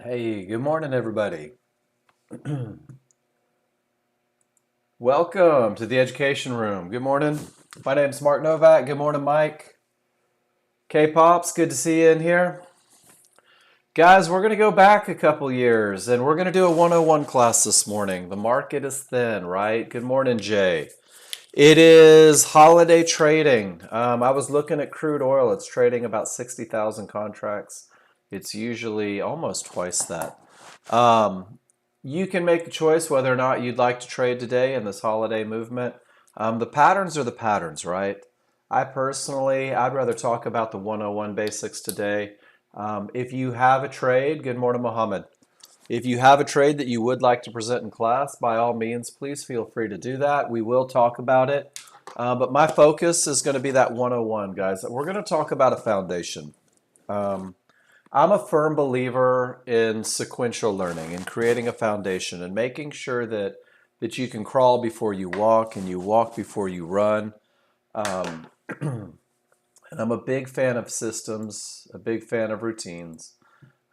Hey, good morning, everybody. Welcome to the Education Room. Good morning. My name's Mark Novak. Good morning, Mike. K-Pops, good to see you in here. Guys, we're going to go back a couple years and we're going to do a 101 class this morning. The market is thin, right? Good morning, Jay. It is holiday trading. I was looking at crude oil. It's trading about 60,000 contracts. It's usually almost twice that. Um, you can make the choice whether or not you'd like to trade today in this holiday movement. The patterns are the patterns, right? I'd rather talk about the 101 basics today. If you have a trade, good morning, Mohammed. If you have a trade that you would like to present in class, by all means, please feel free to do that. We will talk about it. But my focus is going to be that 101, guys. We're going to talk about a foundation. Um, I'm a firm believer in sequential learning and creating a foundation and making sure that you can crawl before you walk and you walk before you run. Um, and I'm a big fan of systems, a big fan of routines.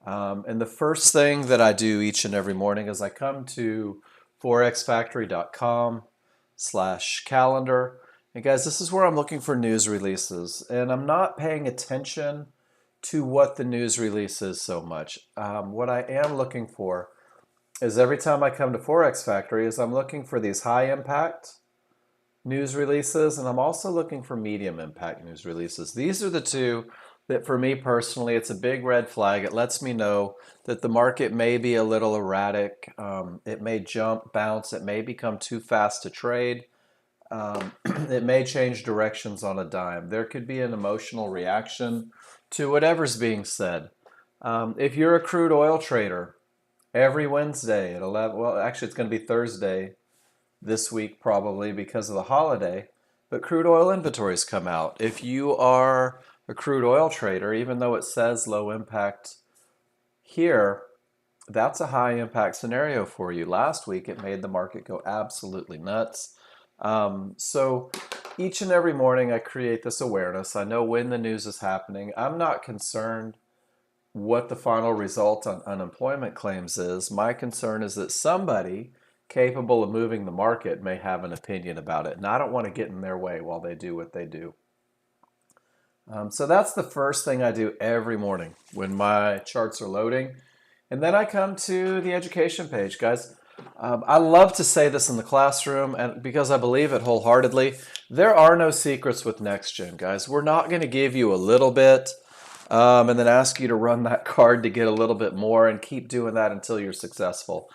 And the first thing that I do each and every morning is I come to forexfactory.com/calendar. And guys, this is where I'm looking for news releases. And I'm not paying attention to what the news release is so much. What I am looking for is every time I come to Forex Factory is I'm looking for these high impact news releases, and I'm also looking for medium impact news releases. These are the two that for me personally, it's a big red flag. It lets me know that the market may be a little erratic. It may jump, bounce, it may become too fast to trade. It may change directions on a dime. There could be an emotional reaction to whatever's being said. If you're a crude oil trader, every Wednesday at 11, well, actually, it's going to be Thursday this week probably because of the holiday, but crude oil inventories come out. If you are a crude oil trader, even though it says low impact here, that's a high impact scenario for you. Last week, it made the market go absolutely nuts. So each and every morning, I create this awareness. I know when the news is happening. I'm not concerned what the final result on unemployment claims is. My concern is that somebody capable of moving the market may have an opinion about it, and I don't want to get in their way while they do what they do. So that's the first thing I do every morning when my charts are loading. And then I come to the education page, guys. I love to say this in the classroom, and because I believe it wholeheartedly, there are no secrets with Nexgen, guys. We're not going to give you a little bit and then ask you to run that card to get a little bit more and keep doing that until you're successful.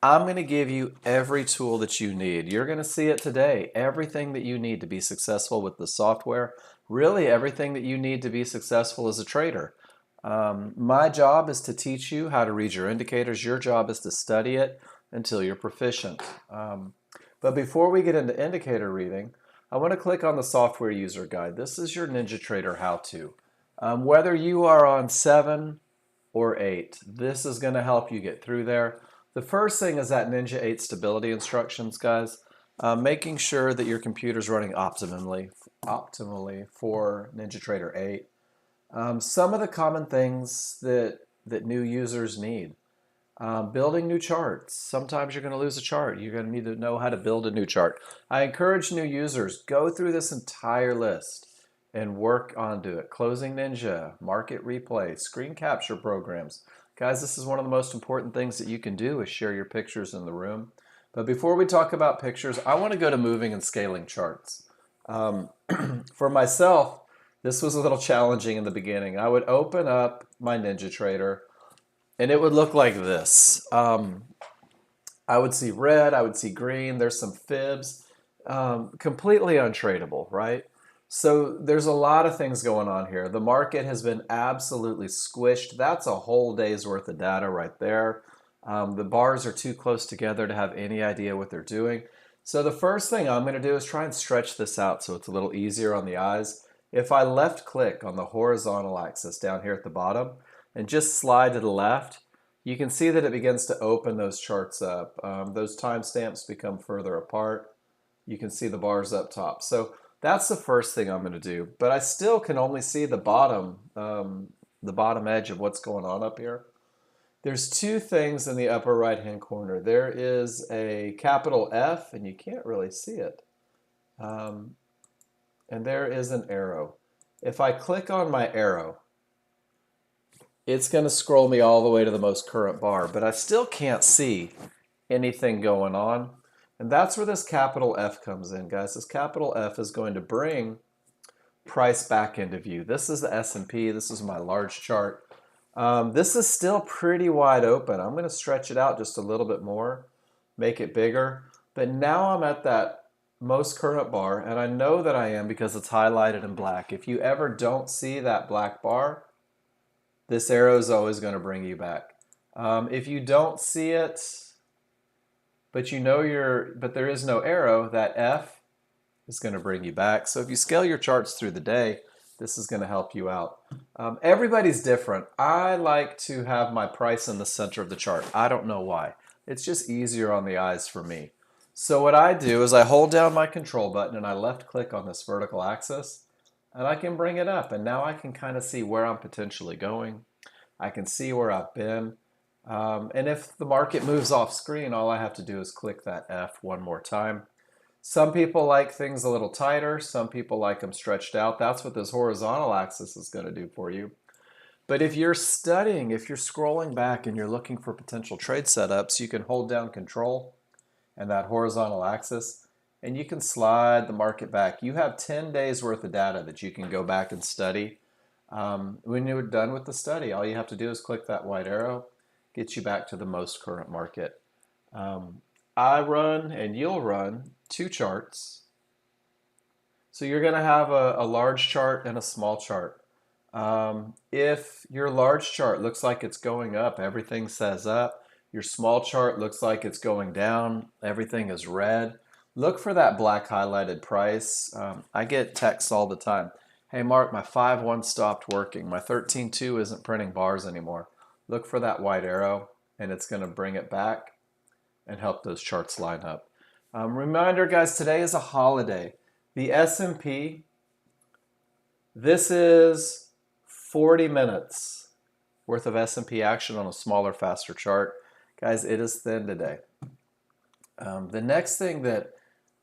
I'm going to give you every tool that you need. You're going to see it today. Everything that you need to be successful with the software, really everything that you need to be successful as a trader. My job is to teach you how to read your indicators. Your job is to study it until you're proficient. But before we get into indicator reading, I want to click on the software user guide. This is your NinjaTrader how-to. Whether you are on 7 or 8, this is going to help you get through there. The first thing is that Ninja 8 stability instructions, guys. Making sure that your computer is running optimally for NinjaTrader 8. Some of the common things that new users need. Building new charts. Sometimes you're going to lose a chart. You're going to need to know how to build a new chart. I encourage new users, go through this entire list and work onto it. Closing Ninja, market replay, screen capture programs. Guys, this is one of the most important things that you can do is share your pictures in the room. But before we talk about pictures, I want to go to moving and scaling charts. Um, for myself, this was a little challenging in the beginning. I would open up my NinjaTrader and it would look like this. I would see red, I would see green, there's some fibs, completely untradeable, right? So there's a lot of things going on here. The market has been absolutely squished. That's a whole day's worth of data right there. The bars are too close together to have any idea what they're doing. So the first thing I'm going to do is try and stretch this out so it's a little easier on the eyes. If I left click on the horizontal axis down here at the bottom and just slide to the left, you can see that it begins to open those charts up. Those timestamps become further apart. You can see the bars up top. So that's the first thing I'm going to do. But I still can only see the bottom edge of what's going on up here. There's two things in the upper right hand corner. There is a capital F, and you can't really see it. And there is an arrow. If I click on my arrow, it's going to scroll me all the way to the most current bar, but I still can't see anything going on. And that's where this capital F comes in, guys. This capital F is going to bring price back into view. This is the S&P. This is my large chart. This is still pretty wide open. I'm going to stretch it out just a little bit more, make it bigger. But now I'm at that most current bar, and I know that I am because it's highlighted in black. If you ever don't see that black bar, this arrow is always going to bring you back. If you don't see it, but you know but there is no arrow, that F is going to bring you back. So if you scale your charts through the day, this is going to help you out. Everybody's different. I like to have my price in the center of the chart. I don't know why. It's just easier on the eyes for me. So what I do is I hold down my control button and I left click on this vertical axis, and I can bring it up, and now I can kind of see where I'm potentially going. I can see where I've been. And if the market moves off screen, all I have to do is click that F one more time. Some people like things a little tighter. Some people like them stretched out. That's what this horizontal axis is going to do for you. But if you're studying, if you're scrolling back and you're looking for potential trade setups, you can hold down control and that horizontal axis, and you can slide the market back. You have 10 days worth of data that you can go back and study. When you're done with the study, all you have to do is click that white arrow, get you back to the most current market. I run, and you'll run, two charts. So you're going to have a large chart and a small chart. If your large chart looks like it's going up, everything says up. Your small chart looks like it's going down, everything is red. Look for that black highlighted price. I get texts all the time. Hey Mark, my 5-1 stopped working. My 13-2 isn't printing bars anymore. Look for that white arrow, and it's going to bring it back and help those charts line up. Reminder, guys, today is a holiday. The S&P, this is 40 minutes worth of S&P action on a smaller, faster chart. Guys, it is thin today. The next thing that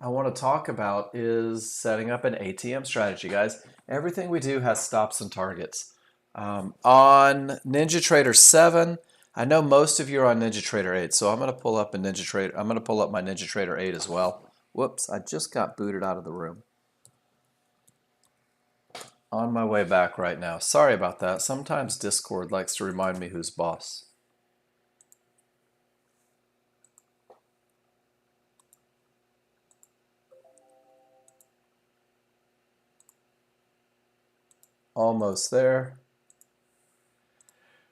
I want to talk about is setting up an ATM strategy, guys. Everything we do has stops and targets. On NinjaTrader 7, I know most of you are on NinjaTrader 8, so I'm going to pull up my NinjaTrader 8 as well. Whoops, I just got booted out of the room. On my way back right now. Sorry about that. Sometimes Discord likes to remind me who's boss. Almost there.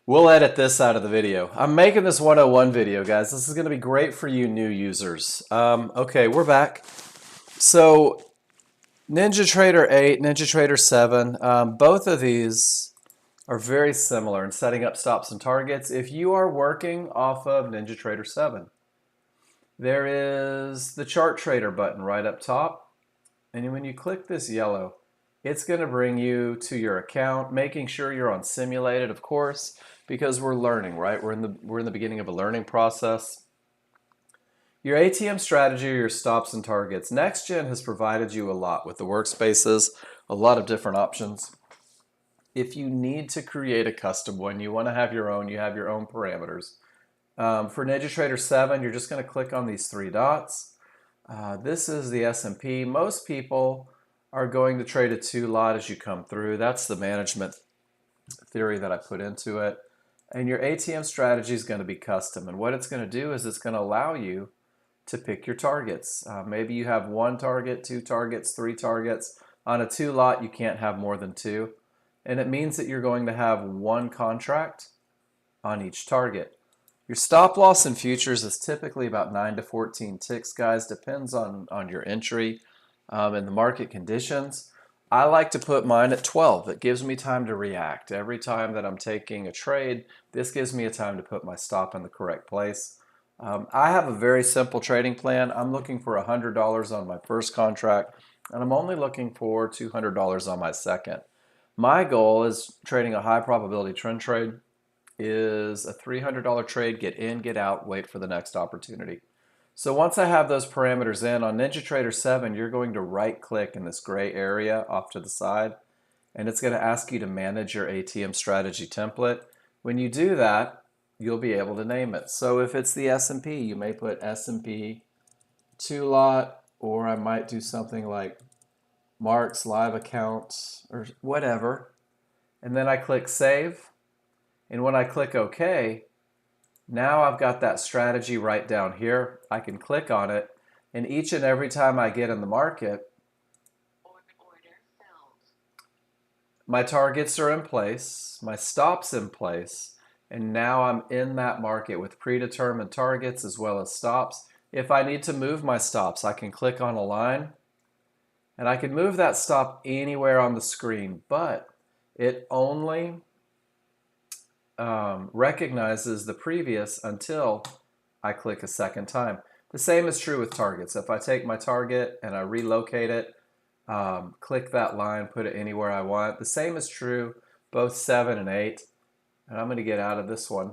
We'll edit this out of the video. I'm making this 101 video, guys. This is going to be great for you new users. Okay, we're back. So NinjaTrader 8, NinjaTrader 7, both of these are very similar in setting up stops and targets. If you are working off of NinjaTrader 7, there is the Chart Trader button right up top. And when you click this yellow, it's going to bring you to your account, making sure you're on simulated, of course, because we're learning, right? We're in the beginning of a learning process. Your ATM strategy or your stops and targets. Nexgen has provided you a lot with the workspaces, a lot of different options. If you need to create a custom one, you want to have your own, you have your own parameters. For NinjaTrader 7, you're just going to click on these three dots. This is the S&P. Most people are going to trade a 2 lot as you come through. That's the management theory that I put into it. And your ATM strategy is going to be custom. And what it's going to do is it's going to allow you to pick your targets. Maybe you have 1 target, 2 targets, 3 targets. On a 2 lot, you can't have more than 2. And it means that you're going to have 1 contract on each target. Your stop loss in futures is typically about 9 to 14 ticks, guys. Depends on your entry and the market conditions. I like to put mine at 12. It gives me time to react. Every time that I'm taking a trade, this gives me a time to put my stop in the correct place. I have a very simple trading plan. I'm looking for $100 on my first contract, and I'm only looking for $200 on my second. My goal is trading a high probability trend trade is a $300 trade, get in, get out, wait for the next opportunity. So once I have those parameters in, on NinjaTrader 7, you're going to right click in this gray area off to the side, and it's going to ask you to manage your ATM strategy template. When you do that, you'll be able to name it. So if it's the S&P, you may put S&P 2 lot, or I might do something like Mark's live account or whatever. And then I click save. And when I click OK, now I've got that strategy right down here. I can click on it, and each and every time I get in the market, my targets are in place, my stops in place, and now I'm in that market with predetermined targets as well as stops. If I need to move my stops, I can click on a line, and I can move that stop anywhere on the screen, but it only recognizes the previous until I click a second time. The same is true with targets. If I take my target and I relocate it, click that line, put it anywhere I want. The same is true both 7 and 8. And I'm going to get out of this one.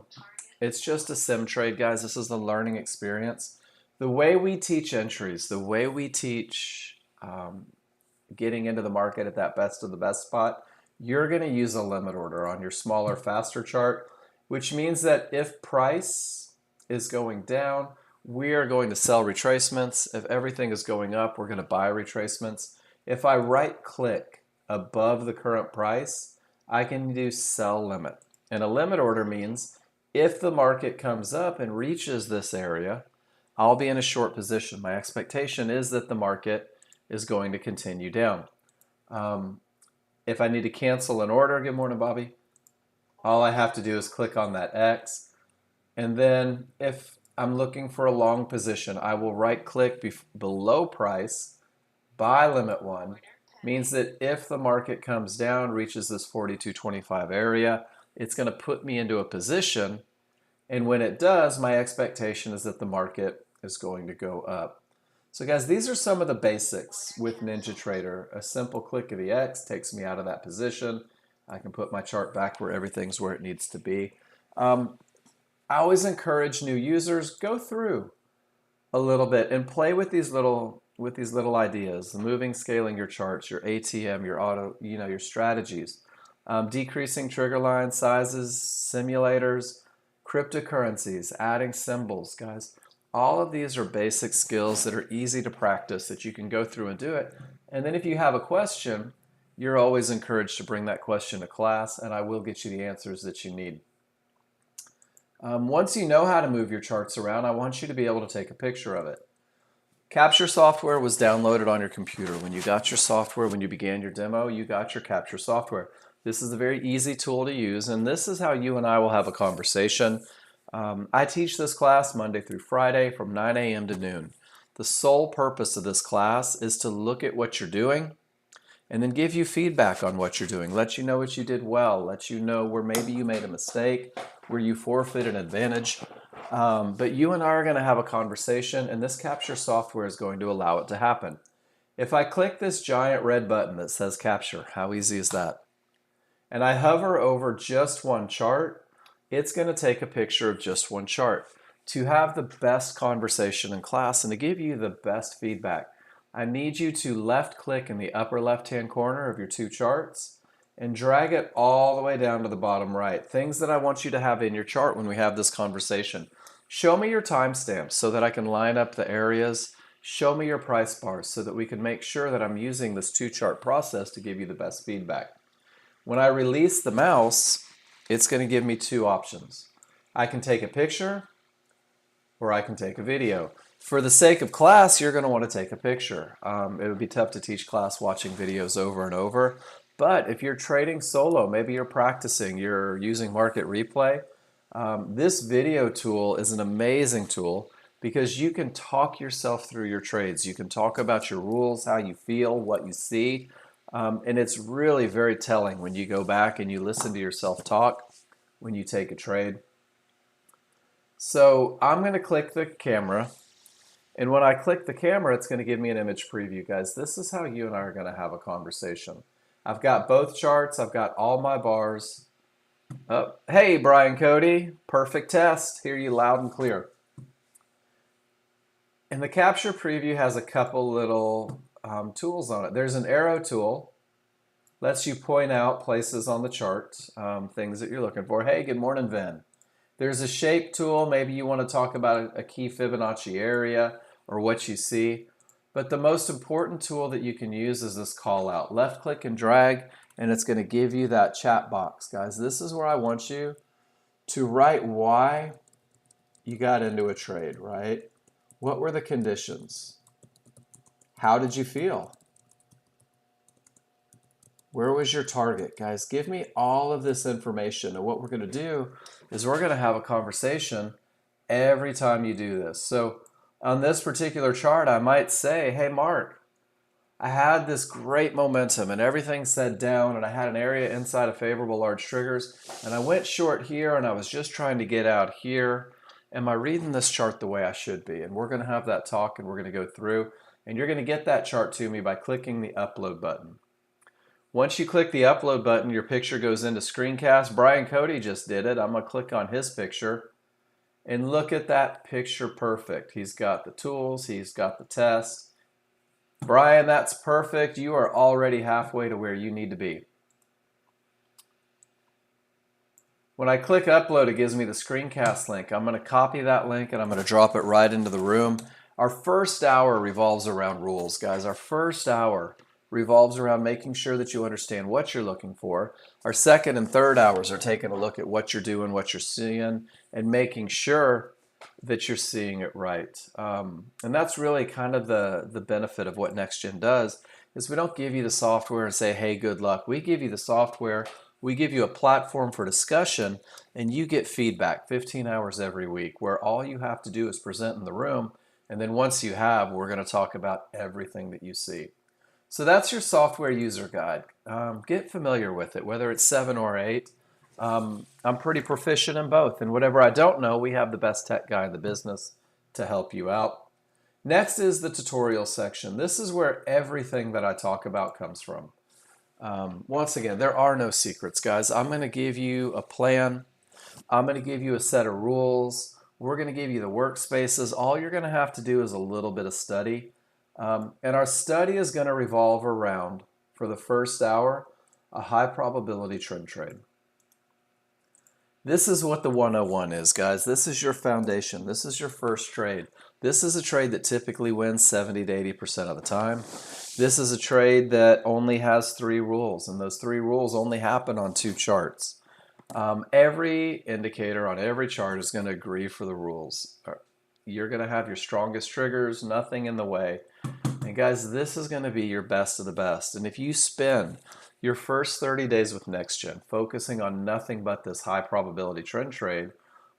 It's just a sim trade, guys. This is the learning experience. The way we teach entries, the way we teach getting into the market at that best of the best spot, you're going to use a limit order on your smaller, faster chart, which means that if price is going down, we are going to sell retracements. If everything is going up, we're going to buy retracements. If I right click above the current price, I can do sell limit. And a limit order means if the market comes up and reaches this area, I'll be in a short position. My expectation is that the market is going to continue down. If I need to cancel an order, good morning, Bobby, all I have to do is click on that X. And then if I'm looking for a long position, I will right click below price, buy limit 1, means that if the market comes down, reaches this 42.25 area, it's going to put me into a position. And when it does, my expectation is that the market is going to go up. So guys, these are some of the basics with NinjaTrader. A simple click of the X takes me out of that position. I can put my chart back where everything's where it needs to be. I always encourage new users, go through a little bit and play with these little ideas, the moving, scaling your charts, your ATM, your auto, your strategies, decreasing trigger line sizes, simulators, cryptocurrencies, adding symbols, guys. All of these are basic skills that are easy to practice that you can go through and do it. And then if you have a question, you're always encouraged to bring that question to class, and I will get you the answers that you need. Once you know how to move your charts around, I want you to be able to take a picture of it. Capture software was downloaded on your computer. When you got your software, when you began your demo, you got your Capture software. This is a very easy tool to use, and this is how you and I will have a conversation. I teach this class Monday through Friday from 9 a.m. to noon. The sole purpose of this class is to look at what you're doing and then give you feedback on what you're doing. Let you know what you did well. Let you know where maybe you made a mistake, where you forfeited an advantage. But you and I are going to have a conversation, and this Capture software is going to allow it to happen. If I click this giant red button that says Capture, how easy is that? And I hover over just one chart, it's going to take a picture of just one chart. To have the best conversation in class and to give you the best feedback, I need you to left click in the upper left hand corner of your two charts and drag it all the way down to the bottom right. Things that I want you to have in your chart when we have this conversation. Show me your timestamps so that I can line up the areas. Show me your price bars so that we can make sure that I'm using this two chart process to give you the best feedback. When I release the mouse, it's going to give me two options. I can take a picture or I can take a video. For the sake of class, you're going to want to take a picture. It would be tough to teach class watching videos over and over. But if you're trading solo, maybe you're practicing, you're using market replay, this video tool is an amazing tool because you can talk yourself through your trades. You can talk about your rules, how you feel, what you see. And it's really very telling when you go back and you listen to yourself talk when you take a trade. So I'm going to click the camera. And when I click the camera, it's going to give me an image preview, guys. This is how you and I are going to have a conversation. I've got both charts. I've got all my bars. Hey, Brian Cody, perfect test. Hear you loud and clear. And the capture preview has a couple little tools on it. There's an arrow tool, lets you point out places on the chart, things that you're looking for. Hey, good morning, Vin. There's a shape tool. Maybe you want to talk about a key Fibonacci area or what you see. But the most important tool that you can use is this call out. Left click and drag, and it's going to give you that chat box. Guys, this is where I want you to write why you got into a trade, right? What were the conditions? How did you feel? Where was your target? Guys, give me all of this information. And what we're going to do is we're going to have a conversation every time you do this. So on this particular chart, I might say, hey, Mark, I had this great momentum and everything set down and I had an area inside of favorable large triggers and I went short here and I was just trying to get out here. Am I reading this chart the way I should be? And we're going to have that talk and we're going to go through and you're going to get that chart to me by clicking the upload button. Once you click the upload button, your picture goes into screencast. Brian Cody just did it. I'm going to click on his picture and look at that picture perfect. He's got the tools, he's got the test. Brian, that's perfect. You are already halfway to where you need to be. When I click upload, it gives me the screencast link. I'm going to copy that link and I'm going to drop it right into the room. Our first hour revolves around rules, guys. Our first hour revolves around making sure that you understand what you're looking for. Our second and third hours are taking a look at what you're doing, what you're seeing, and making sure that you're seeing it right. And that's really kind of the benefit of what Nexgen does is we don't give you the software and say, hey, good luck. We give you the software. We give you a platform for discussion, and you get feedback 15 hours every week where all you have to do is present in the room. And then once you have, we're going to talk about everything that you see. So that's your software user guide. Get familiar with it, whether it's 7 or 8. I'm pretty proficient in both. And whatever I don't know, we have the best tech guy in the business to help you out. Next is the tutorial section. This is where everything that I talk about comes from. Once again, there are no secrets, guys. I'm going to give you a plan. I'm going to give you a set of rules. We're going to give you the workspaces. All you're going to have to do is a little bit of study. And our study is going to revolve around, for the first hour, a high probability trend trade. This is what the 101 is, guys. This is your foundation. This is your first trade. This is a trade that typically wins 70 to 80% of the time. This is a trade that only has 3 rules, and those 3 rules only happen on 2 charts. Every indicator on every chart is going to agree for the rules. You're going to have your strongest triggers, nothing in the way. And guys, this is going to be your best of the best. And if you spend your first 30 days with Nexgen focusing on nothing but this high probability trend trade,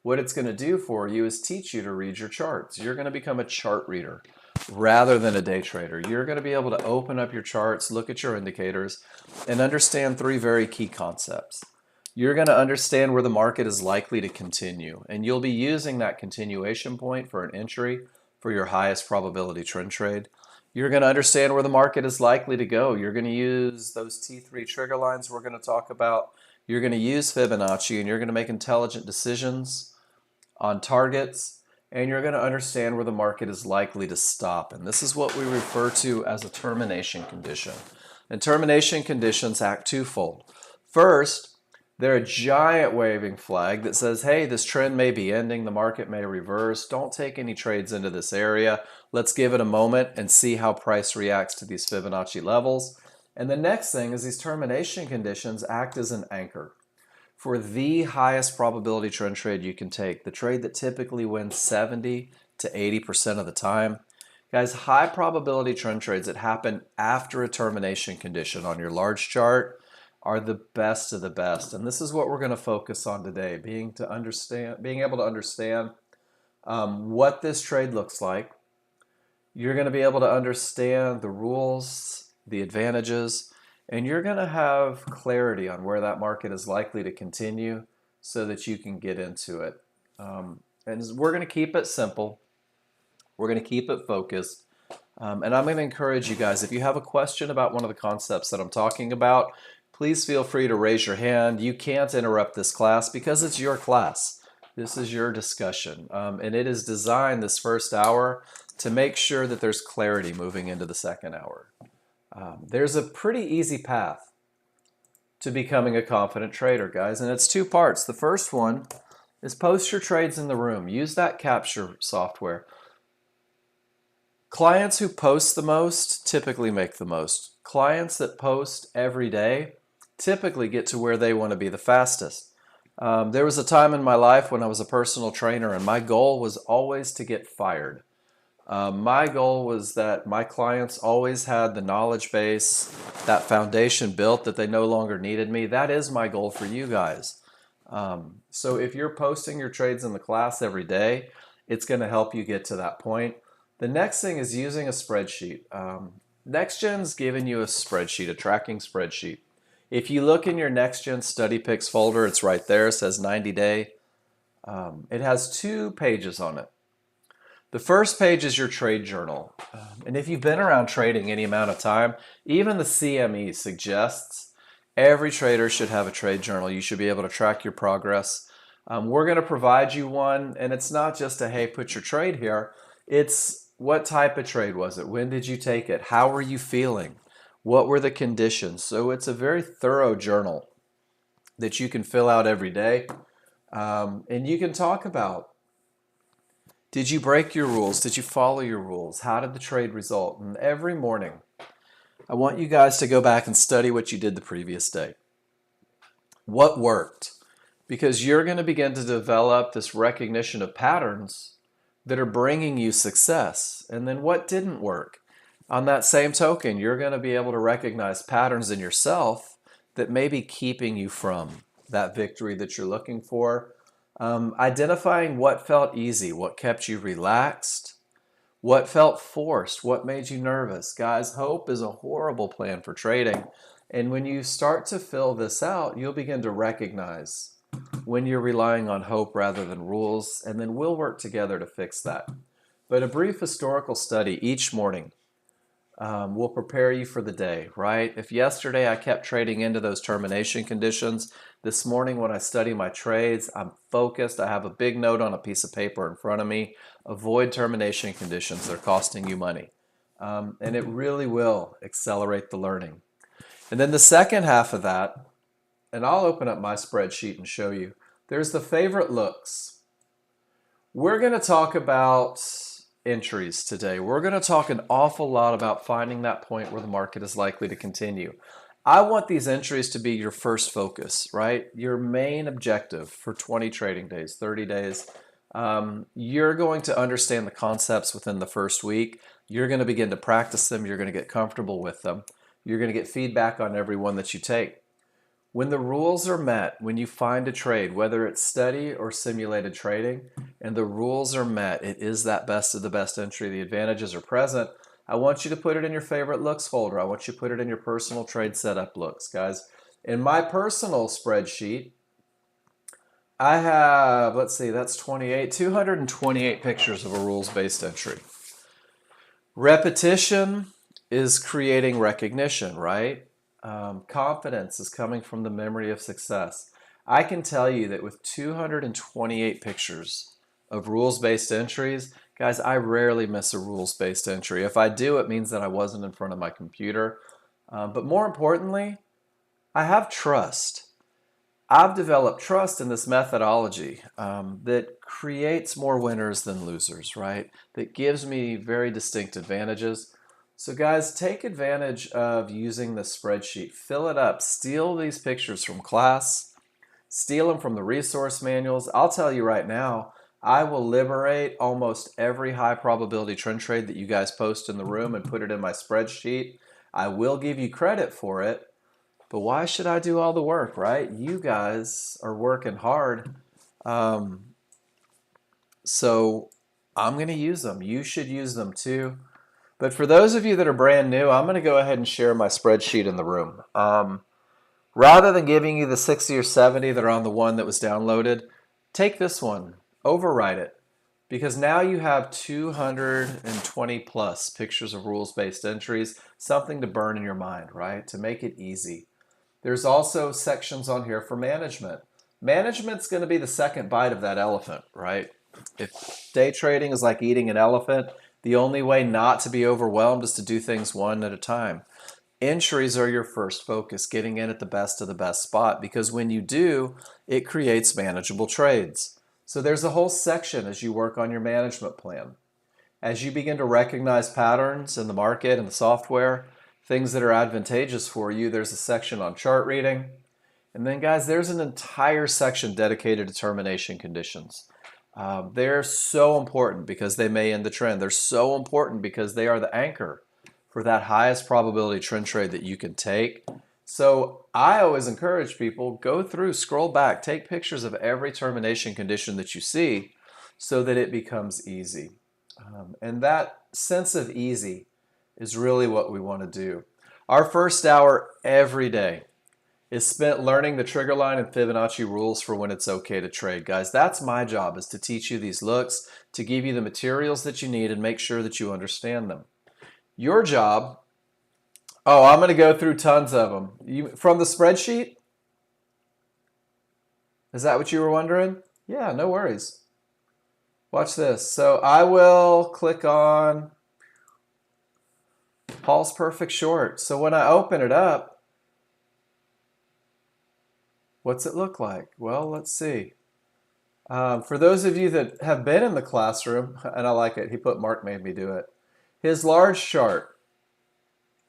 what it's going to do for you is teach you to read your charts. You're going to become a chart reader rather than a day trader. You're going to be able to open up your charts, look at your indicators, and understand 3 very key concepts. You're going to understand where the market is likely to continue, and you'll be using that continuation point for an entry for your highest probability trend trade. You're going to understand where the market is likely to go. You're going to use those T3 trigger lines we're going to talk about. You're going to use Fibonacci, and you're going to make intelligent decisions on targets, and you're going to understand where the market is likely to stop. And this is what we refer to as a termination condition. And termination conditions act twofold. First, they're a giant waving flag that says, hey, this trend may be ending, the market may reverse, don't take any trades into this area. Let's give it a moment and see how price reacts to these Fibonacci levels. And the next thing is these termination conditions act as an anchor for the highest probability trend trade you can take, the trade that typically wins 70 to 80% of the time. Guys, high probability trend trades that happen after a termination condition on your large chart are the best of the best. And this is what we're going to focus on today, being able to understand what this trade looks like. You're going to be able to understand the rules, the advantages, and you're going to have clarity on where that market is likely to continue so that you can get into it. And we're going to keep it simple. We're going to keep it focused. And I'm going to encourage you guys, if you have a question about one of the concepts that I'm talking about, please feel free to raise your hand. You can't interrupt this class because it's your class. This is your discussion. And it is designed this first hour to make sure that there's clarity moving into the second hour. There's a pretty easy path to becoming a confident trader, guys, and it's two parts. The first one is post your trades in the room. Use that capture software. Clients who post the most typically make the most. Clients that post every day typically get to where they want to be the fastest. There was a time in my life when I was a personal trainer and my goal was always to get fired. My goal was that my clients always had the knowledge base, that foundation built, that they no longer needed me. That is my goal for you guys. So if you're posting your trades in the class every day, it's going to help you get to that point. The next thing is using a spreadsheet. Nexgen's given you a spreadsheet, a tracking spreadsheet. If you look in your Nexgen study picks folder, it's right there. It says 90 day. It has 2 pages on it. The first page is your trade journal. And if you've been around trading any amount of time, even the CME suggests every trader should have a trade journal. You should be able to track your progress. We're going to provide you one, and it's not just a, hey, put your trade here. It's what type of trade was it? When did you take it? How were you feeling? What were the conditions? So it's a very thorough journal that you can fill out every day. And you can talk about, did you break your rules? Did you follow your rules? How did the trade result? And every morning, I want you guys to go back and study what you did the previous day. What worked? Because you're going to begin to develop this recognition of patterns that are bringing you success. And then what didn't work? On that same token, you're going to be able to recognize patterns in yourself that may be keeping you from that victory that you're looking for. Identifying what felt easy, what kept you relaxed, what felt forced, what made you nervous. Guys, hope is a horrible plan for trading. And when you start to fill this out, you'll begin to recognize when you're relying on hope rather than rules, and then we'll work together to fix that. But a brief historical study each morning will prepare you for the day, right? If yesterday I kept trading into those termination conditions, this morning when I study my trades, I'm focused. I have a big note on a piece of paper in front of me. Avoid termination conditions. They're costing you money. And it really will accelerate the learning. And then the second half of that, and I'll open up my spreadsheet and show you, there's the favorite looks. We're going to talk about entries today. We're going to talk an awful lot about finding that point where the market is likely to continue. I want these entries to be your first focus, right? Your main objective for 20 trading days, 30 days. You're going to understand the concepts within the first week. You're going to begin to practice them. You're going to get comfortable with them. You're going to get feedback on every one that you take. When the rules are met, when you find a trade, whether it's steady or simulated trading, and the rules are met, it is that best of the best entry, the advantages are present, I want you to put it in your favorite looks folder. I want you to put it in your personal trade setup looks, guys. In my personal spreadsheet, I have, let's see, that's 228 pictures of a rules-based entry. Repetition is creating recognition, right? Confidence is coming from the memory of success. I can tell you that with 228 pictures of rules-based entries, guys, I rarely miss a rules-based entry. If I do, it means that I wasn't in front of my computer. But more importantly, I have trust. I've developed trust in this methodology that creates more winners than losers, right? That gives me very distinct advantages. So guys, take advantage of using the spreadsheet. Fill it up. Steal these pictures from class. Steal them from the resource manuals. I'll tell you right now, I will liberate almost every high probability trend trade that you guys post in the room and put it in my spreadsheet. I will give you credit for it, but why should I do all the work, right? You guys are working hard. So I'm going to use them. You should use them too. But for those of you that are brand new, I'm going to go ahead and share my spreadsheet in the room. Rather than giving you the 60 or 70 that are on the one that was downloaded, take this one, overwrite it, because now you have 220 plus pictures of rules-based entries, something to burn in your mind, right? To make it easy. There's also sections on here for management. Management's going to be the second bite of that elephant, right? If day trading is like eating an elephant, the only way not to be overwhelmed is to do things one at a time. Entries are your first focus, getting in at the best of the best spot, because when you do, it creates manageable trades. So there's a whole section as you work on your management plan. As you begin to recognize patterns in the market and the software, things that are advantageous for you, there's a section on chart reading. And then guys, there's an entire section dedicated to termination conditions. They're so important because they may end the trend. They're so important because they are the anchor for that highest probability trend trade that you can take. So I always encourage people, go through, scroll back, take pictures of every termination condition that you see so that it becomes easy. And that sense of easy is really what we want to do. Our first hour every day is spent learning the trigger line and Fibonacci rules for when it's okay to trade. Guys, that's my job, is to teach you these looks, to give you the materials that you need and make sure that you understand them. Your job, oh, I'm going to go through tons of them. From the spreadsheet? Is that what you were wondering? Yeah, no worries. Watch this. So I will click on Paul's Perfect Short. So when I open it up, what's it look like? Well, let's see. For those of you that have been in the classroom, and I like it, Mark made me do it. His large chart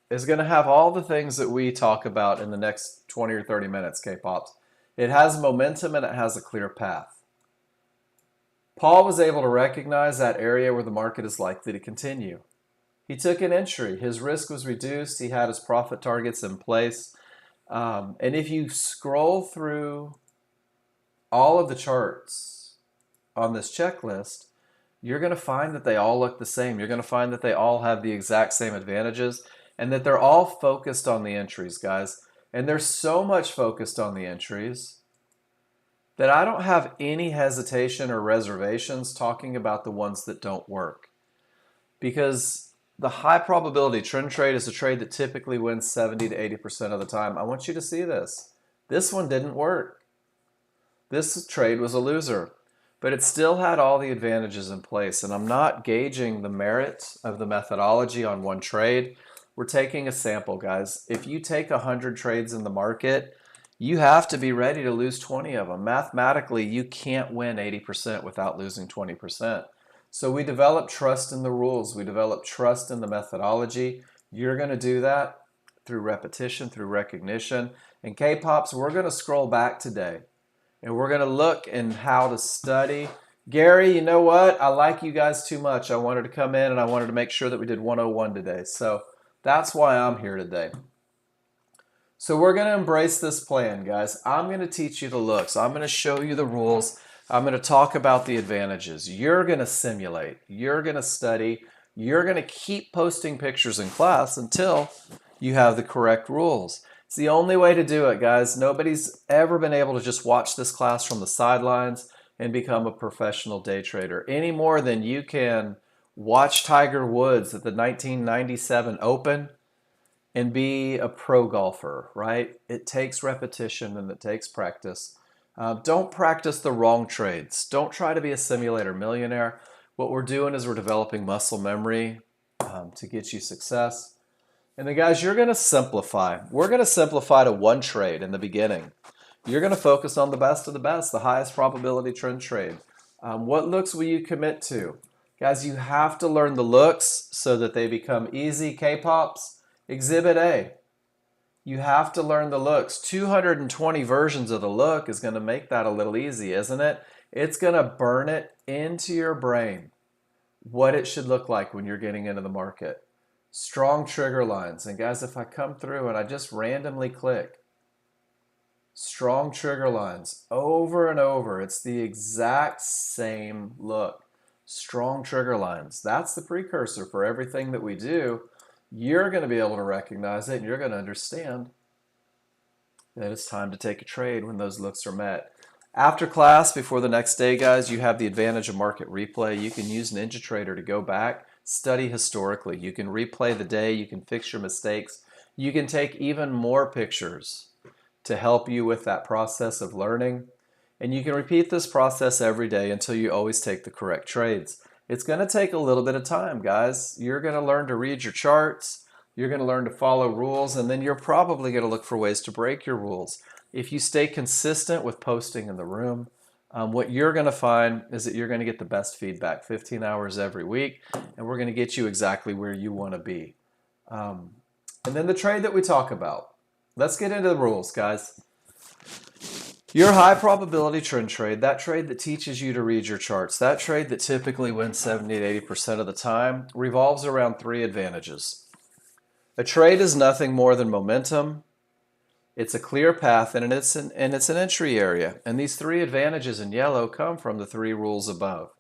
is going to have all the things that we talk about in the next 20 or 30 minutes, K-Pops. It has momentum and it has a clear path. Paul was able to recognize that area where the market is likely to continue. He took an entry. His risk was reduced. He had his profit targets in place. And if you scroll through all of the charts on this checklist, you're going to find that they all look the same. You're going to find that they all have the exact same advantages and that they're all focused on the entries, guys. And they're so much focused on the entries that I don't have any hesitation or reservations talking about the ones that don't work. Because the high probability trend trade is a trade that typically wins 70 to 80% of the time. I want you to see this. This one didn't work. This trade was a loser, but it still had all the advantages in place. And I'm not gauging the merit of the methodology on one trade. We're taking a sample, guys. If you take 100 trades in the market, you have to be ready to lose 20 of them. Mathematically, you can't win 80% without losing 20%. So we develop trust in the rules. We develop trust in the methodology. You're going to do that through repetition, through recognition. And K-Pops, we're going to scroll back today. And we're going to look in how to study. Gary, you know what? I like you guys too much. I wanted to come in and I wanted to make sure that we did 101 today. So that's why I'm here today. So we're going to embrace this plan, guys. I'm going to teach you the looks. I'm going to show you the rules. I'm going to talk about the advantages. You're going to simulate. You're going to study. You're going to keep posting pictures in class until you have the correct rules. It's the only way to do it, guys. Nobody's ever been able to just watch this class from the sidelines and become a professional day trader any more than you can watch Tiger Woods at the 1997 Open and be a pro golfer, right? It takes repetition and it takes practice. Don't practice the wrong trades. Don't try to be a simulator millionaire. What we're doing is we're developing muscle memory to get you success. And then guys, you're going to simplify. We're going to simplify to one trade in the beginning. You're going to focus on the best of the best, the highest probability trend trade. What looks will you commit to? Guys, you have to learn the looks so that they become easy. K-Pops, Exhibit A. You have to learn the looks. 220 versions of the look is going to make that a little easy, isn't it? It's going to burn it into your brain what it should look like when you're getting into the market. Strong trigger lines. And guys, if I come through and I just randomly click, strong trigger lines over and over, it's the exact same look. Strong trigger lines. That's the precursor for everything that we do. You're going to be able to recognize it and you're going to understand that it's time to take a trade when those looks are met. After class, before the next day, guys, you have the advantage of market replay. You can use NinjaTrader to go back, study historically. You can replay the day. You can fix your mistakes. You can take even more pictures to help you with that process of learning. And you can repeat this process every day until you always take the correct trades. It's going to take a little bit of time, guys. You're going to learn to read your charts. You're going to learn to follow rules, and then you're probably going to look for ways to break your rules. If you stay consistent with posting in the room, what you're going to find is that you're going to get the best feedback 15 hours every week, and we're going to get you exactly where you want to be. And then the trade that we talk about. Let's get into the rules, guys. Your high probability trend trade, that trade that teaches you to read your charts, that trade that typically wins 70 to 80% of the time, revolves around 3 advantages. A trade is nothing more than momentum. It's a clear path, and it's an entry area. And these 3 advantages in yellow come from the 3 rules above.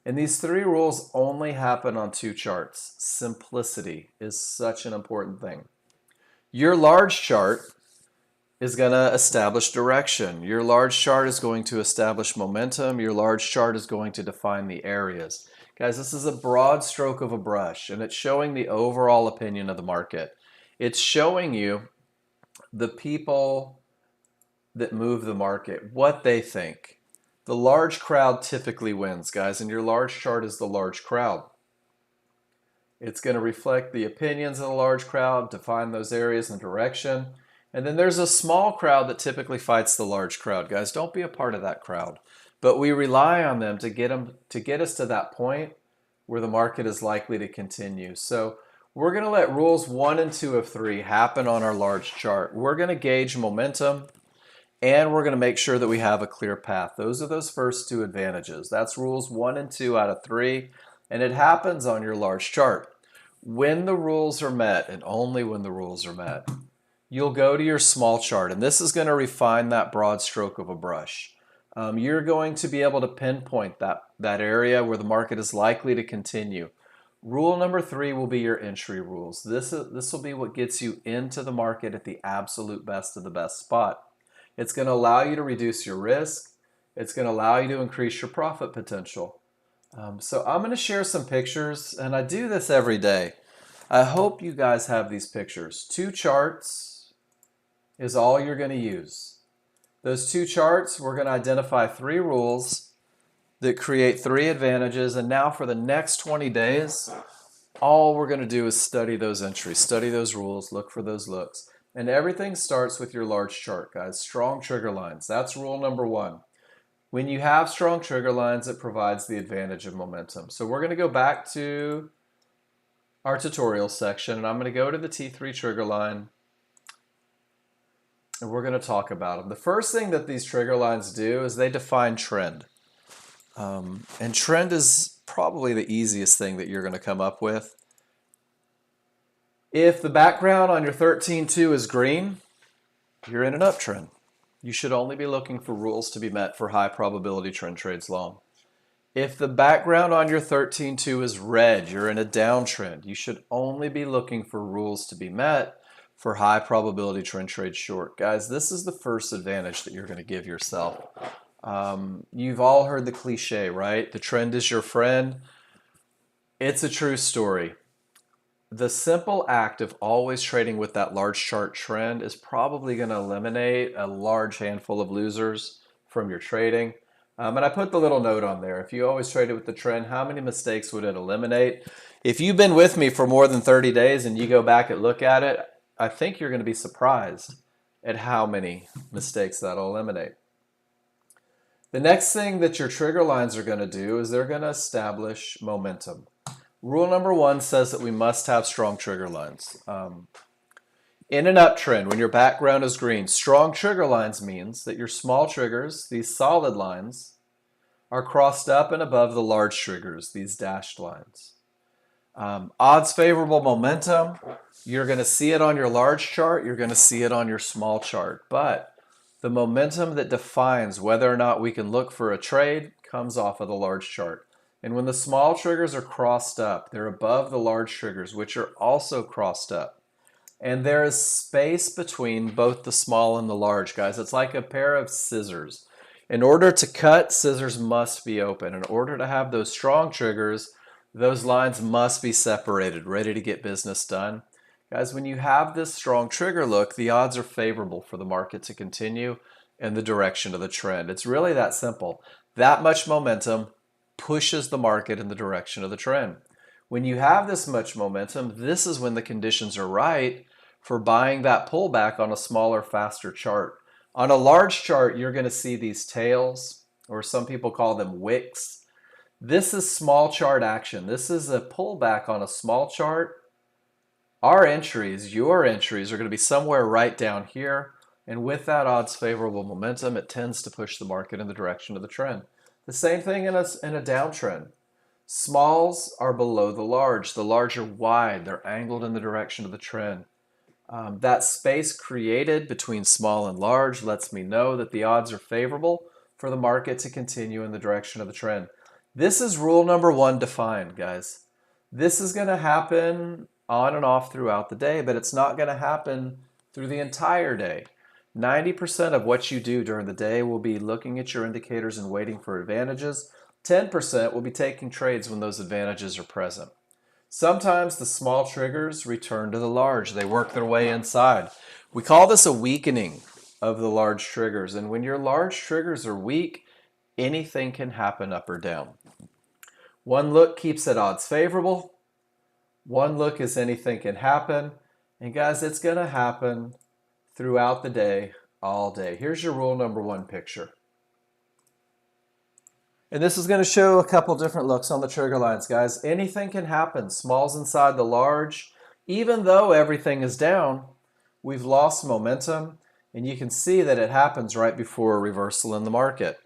And these 3 rules only happen on 2 charts. Simplicity is such an important thing. Your large chart is going to establish direction. Your large chart is going to establish momentum. Your large chart is going to define the areas. Guys, this is a broad stroke of a brush, and it's showing the overall opinion of the market. It's showing you the people that move the market, what they think. The large crowd typically wins, guys, and your large chart is the large crowd. It's going to reflect the opinions of the large crowd, define those areas and direction. And then there's a small crowd that typically fights the large crowd. Guys, don't be a part of that crowd. But we rely on them to get us to that point where the market is likely to continue. So we're going to let rules 1 and 2 of 3 happen on our large chart. We're going to gauge momentum, and we're going to make sure that we have a clear path. Those are those first 2 advantages. That's rules 1 and 2 out of 3, and it happens on your large chart. When the rules are met, and only when the rules are met, you'll go to your small chart, and this is going to refine that broad stroke of a brush. You're going to be able to pinpoint that area where the market is likely to continue. Rule number 3 will be your entry rules. This will be what gets you into the market at the absolute best of the best spot. It's going to allow you to reduce your risk. It's going to allow you to increase your profit potential. So I'm going to share some pictures, and I do this every day. I hope you guys have these pictures. 2 charts is all you're going to use. Those 2 charts, we're going to identify 3 rules that create 3 advantages, and now for the next 20 days, all we're going to do is study those entries, study those rules, look for those looks. And everything starts with your large chart, guys. Strong trigger lines. That's rule number 1. When you have strong trigger lines, it provides the advantage of momentum. So we're going to go back to our tutorial section, and I'm going to go to the T3 trigger line, and we're going to talk about them. The first thing that these trigger lines do is they define trend. And trend is probably the easiest thing that you're going to come up with. If the background on your 13.2 is green, you're in an uptrend. You should only be looking for rules to be met for high probability trend trades long. If the background on your 13.2 is red, you're in a downtrend. You should only be looking for rules to be met for high probability trend trade short. Guys, this is the first advantage that you're going to give yourself. You've all heard the cliche, right? The trend is your friend. It's a true story. The simple act of always trading with that large chart trend is probably going to eliminate a large handful of losers from your trading. And I put the little note on there. If you always traded with the trend, how many mistakes would it eliminate? If you've been with me for more than 30 days and you go back and look at it, I think you're going to be surprised at how many mistakes that'll eliminate. The next thing that your trigger lines are going to do is they're going to establish momentum. Rule number 1 says that we must have strong trigger lines. In an uptrend, when your background is green, strong trigger lines means that your small triggers, these solid lines, are crossed up and above the large triggers, these dashed lines. Odds favorable momentum, you're going to see it on your large chart, you're going to see it on your small chart, but the momentum that defines whether or not we can look for a trade comes off of the large chart. And when the small triggers are crossed up, they're above the large triggers, which are also crossed up. And there is space between both the small and the large, guys. It's like a pair of scissors. In order to cut, scissors must be open. In order to have those strong triggers, those lines must be separated, ready to get business done. Guys, when you have this strong trigger look, the odds are favorable for the market to continue in the direction of the trend. It's really that simple. That much momentum pushes the market in the direction of the trend. When you have this much momentum, this is when the conditions are right for buying that pullback on a smaller, faster chart. On a large chart, you're going to see these tails, or some people call them wicks. This is small chart action. This is a pullback on a small chart. Our entries, your entries, are going to be somewhere right down here. And with that odds favorable momentum, it tends to push the market in the direction of the trend. The same thing in a downtrend. Smalls are below the large. The large are wide. They're angled in the direction of the trend. That space created between small and large lets me know that the odds are favorable for the market to continue in the direction of the trend. This is rule number one defined, guys. This is going to happen on and off throughout the day, but it's not going to happen through the entire day. 90% of what you do during the day will be looking at your indicators and waiting for advantages. 10% will be taking trades when those advantages are present. Sometimes the small triggers return to the large. They work their way inside. We call this a weakening of the large triggers. And when your large triggers are weak, anything can happen up or down. One look keeps it odds favorable. One look is anything can happen. And guys, it's going to happen throughout the day, all day. Here's your rule number one picture. And this is going to show a couple different looks on the trigger lines, guys. Anything can happen. Small's inside the large. Even though everything is down, we've lost momentum. And you can see that it happens right before a reversal in the market.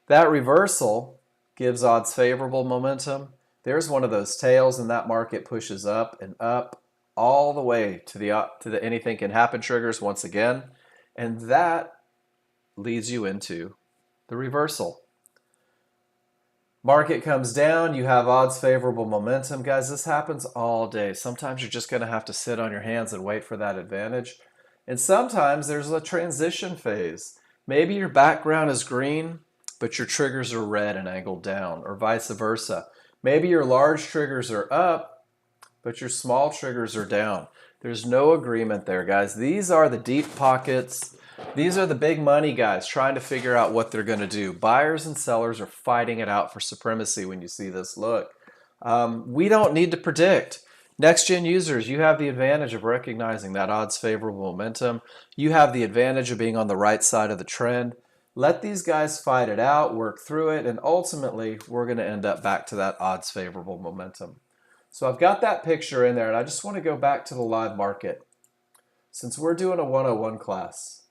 That reversal gives odds favorable momentum. There's one of those tails, and that market pushes up and up all the way to the anything can happen triggers once again. And that leads you into the reversal. Market comes down, you have odds favorable momentum. Guys, this happens all day. Sometimes you're just going to have to sit on your hands and wait for that advantage. And sometimes there's a transition phase. Maybe your background is green, but your triggers are red and angled down, or vice versa. Maybe your large triggers are up, but your small triggers are down. There's no agreement there, guys. These are the deep pockets. These are the big money guys trying to figure out what they're going to do. Buyers and sellers are fighting it out for supremacy when you see this look. We don't need to predict. Nexgen users, you have the advantage of recognizing that odds favorable momentum. You have the advantage of being on the right side of the trend. Let these guys fight it out, work through it, and ultimately we're going to end up back to that odds favorable momentum. So I've got that picture in there, and I just want to go back to the live market. Since we're doing a 101 class,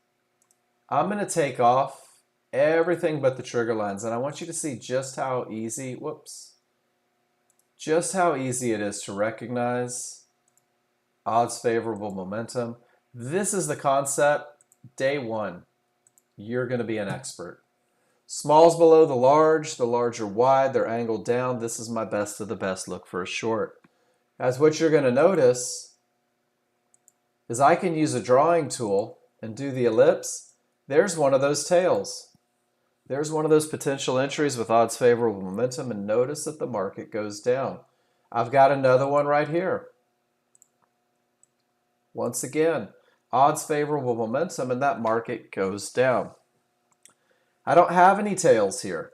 I'm going to take off everything but the trigger lines, and I want you to see just how easy, just how easy it is to recognize odds favorable momentum. This is the concept. Day one, you're going to be an expert. Small's below the large are wide, they're angled down. This is my best of the best look for a short. As what you're going to notice is I can use a drawing tool and do the ellipse. There's one of those tails. There's one of those potential entries with odds favorable momentum, and notice that the market goes down. I've got another one right here. Once again, odds favorable momentum, and that market goes down. I don't have any tails here.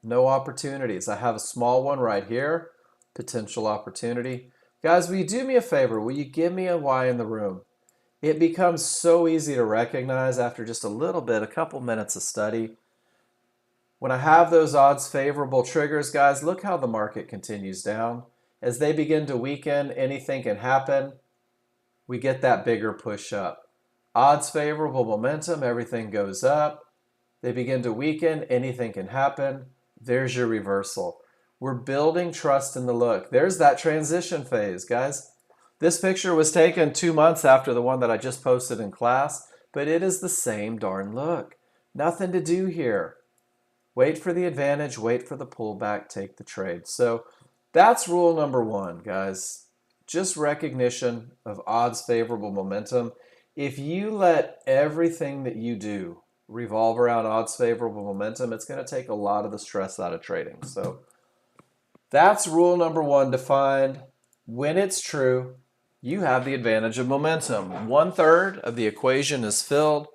No opportunities. I have a small one right here. Potential opportunity. Guys, will you do me a favor? Will you give me a Y in the room? It becomes so easy to recognize after just a couple minutes of study. When I have those odds favorable triggers, guys, look how the market continues down. As they begin to weaken, anything can happen. We get that bigger push up. Odds favorable momentum, everything goes up. They begin to weaken, anything can happen. There's your reversal. We're building trust in the look. There's that transition phase, guys. This picture was taken 2 months after the one that I just posted in class, but it is the same darn look. Nothing to do here. Wait for the advantage, wait for the pullback, take the trade. So that's rule number one, guys. Just recognition of odds favorable momentum. If you let everything that you do revolve around odds favorable momentum, it's going to take a lot of the stress out of trading. So that's rule number one defined. When it's true, you have the advantage of momentum. 1/3 of the equation is filled,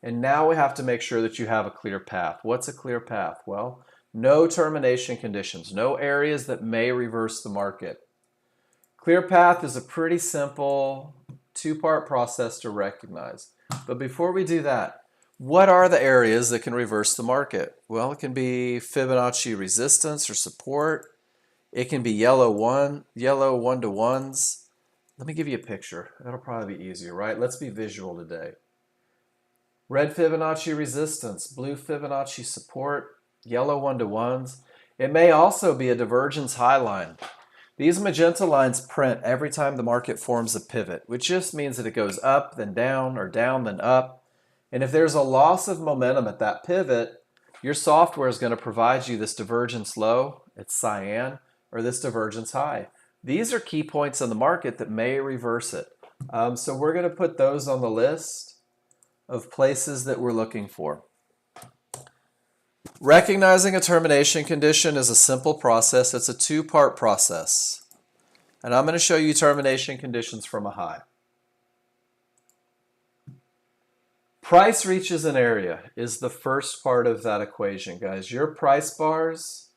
and now we have to make sure that you have a clear path. What's a clear path? Well, no termination conditions, no areas that may reverse the market. Clear path is a pretty simple two-part process to recognize. But before we do that, what are the areas that can reverse the market? Well, it can be Fibonacci resistance or support. It can be yellow one-to-ones. Let me give you a picture. That'll probably be easier, right? Let's be visual today. Red Fibonacci resistance, blue Fibonacci support, yellow one-to-ones. It may also be a divergence high line. These magenta lines print every time the market forms a pivot, which just means that it goes up, then down, or down, then up. And if there's a loss of momentum at that pivot, your software is going to provide you this divergence low, it's cyan, or this divergence high. These are key points in the market that may reverse it. So we're going to put those on the list of places that we're looking for. Recognizing a termination condition is a simple process. It's a two-part process. And I'm going to show you termination conditions from a high. Price reaches an area is the first part of that equation, guys. Your price bars,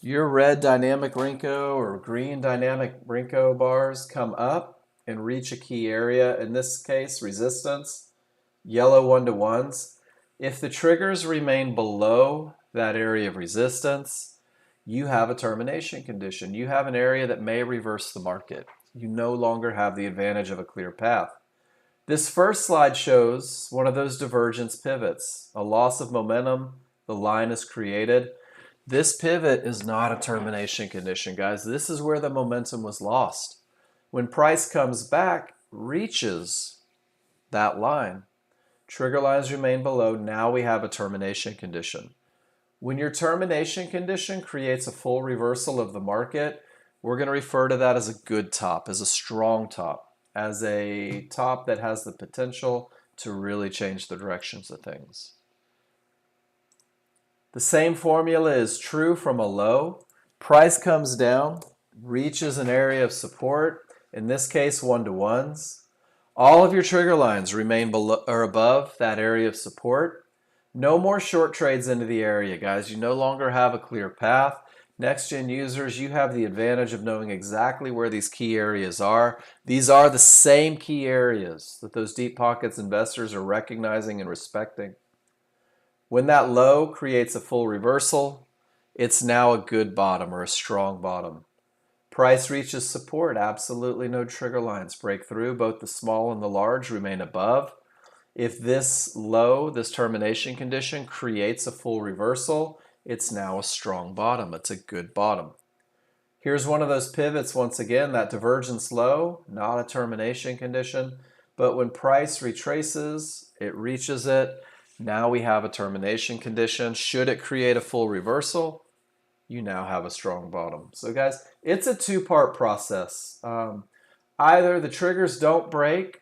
your red dynamic Renko or green dynamic Renko bars come up and reach a key area, in this case resistance, yellow one-to-ones. If the triggers remain below that area of resistance, you have a termination condition. You have an area that may reverse the market. You no longer have the advantage of a clear path. This first slide shows one of those divergence pivots. A loss of momentum, the line is created. This pivot is not a termination condition, guys. This is where the momentum was lost. When price comes back, reaches that line. Trigger lines remain below. Now we have a termination condition. When your termination condition creates a full reversal of the market, we're going to refer to that as a good top, as a strong top, as a top that has the potential to really change the directions of things. The same formula is true from a low. Price comes down, reaches an area of support, in this case one-to-ones. All of your trigger lines remain below or above that area of support. No more short trades into the area, guys. You no longer have a clear path. Nexgen users, you have the advantage of knowing exactly where these key areas are. These are the same key areas that those deep pockets investors are recognizing and respecting. When that low creates a full reversal, it's now a good bottom or a strong bottom. Price reaches support, absolutely no trigger lines break through. Both the small and the large remain above. If this low, this termination condition, creates a full reversal, it's now a strong bottom. It's a good bottom. Here's one of those pivots once again, that divergence low, not a termination condition, but when price retraces, it reaches it. Now we have a termination condition. Should it create a full reversal, you now have a strong bottom. So guys, it's a two-part process. Either the triggers don't break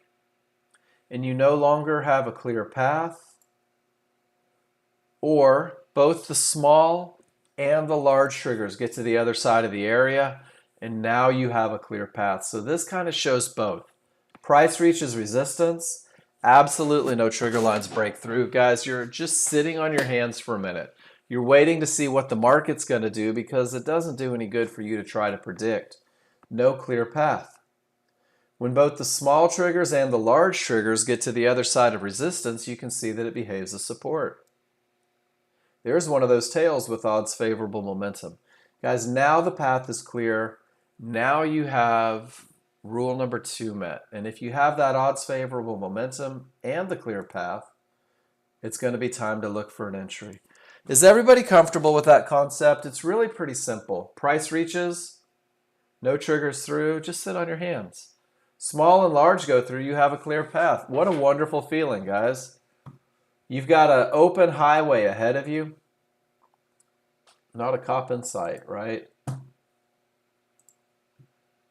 and you no longer have a clear path, or both the small and the large triggers get to the other side of the area and now you have a clear path. So this kind of shows both. Price reaches resistance, absolutely no trigger lines break through. Guys, you're just sitting on your hands for a minute. You're waiting to see what the market's going to do because it doesn't do any good for you to try to predict. No clear path. When both the small triggers and the large triggers get to the other side of resistance, you can see that it behaves as support. There's one of those tails with odds favorable momentum. Guys, now the path is clear. Now you have rule number 2 met. And if you have that odds favorable momentum and the clear path, it's going to be time to look for an entry. Is everybody comfortable with that concept? It's really pretty simple. Price reaches, no triggers through, just sit on your hands. Small and large go through, you have a clear path. What a wonderful feeling, guys. You've got an open highway ahead of you. Not a cop in sight, right?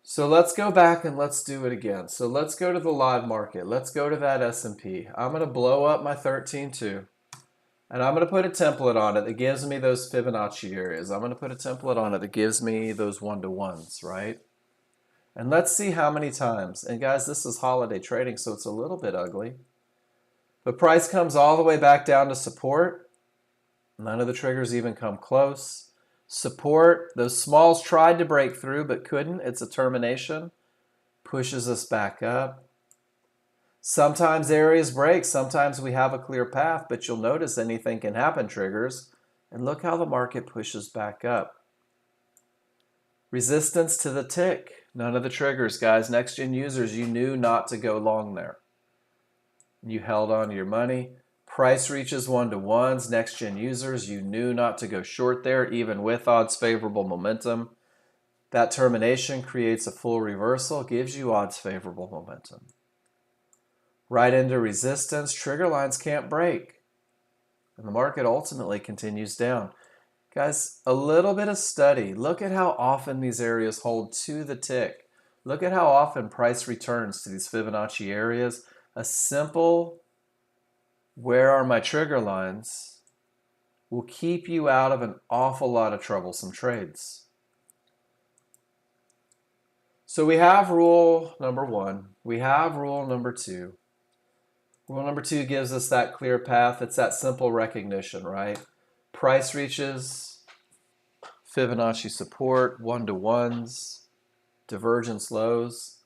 So let's go back and let's do it again. So let's go to the live market. Let's go to that S&P. I'm going to blow up my 13.2. And I'm going to put a template on it that gives me those Fibonacci areas. I'm going to put a template on it that gives me those one-to-ones, right? And let's see how many times. And guys, this is holiday trading, so it's a little bit ugly. But price comes all the way back down to support. None of the triggers even come close. Support, those smalls tried to break through but couldn't. It's a termination. Pushes us back up. Sometimes areas break. Sometimes we have a clear path, but you'll notice anything can happen triggers. And look how the market pushes back up. Resistance to the tick. None of the triggers, guys. Nexgen users, you knew not to go long there. You held on to your money. Price reaches 1-to-1s. Nexgen users, you knew not to go short there, even with odds favorable momentum. That termination creates a full reversal, gives you odds favorable momentum. Right into resistance, trigger lines can't break. And the market ultimately continues down. Guys, a little bit of study. Look at how often these areas hold to the tick. Look at how often price returns to these Fibonacci areas. A simple, where are my trigger lines, will keep you out of an awful lot of troublesome trades. So we have rule number 1. We have rule number 2. Rule number 2 gives us that clear path. It's that simple recognition, right? Price reaches Fibonacci support, 1-to-1s, divergence lows.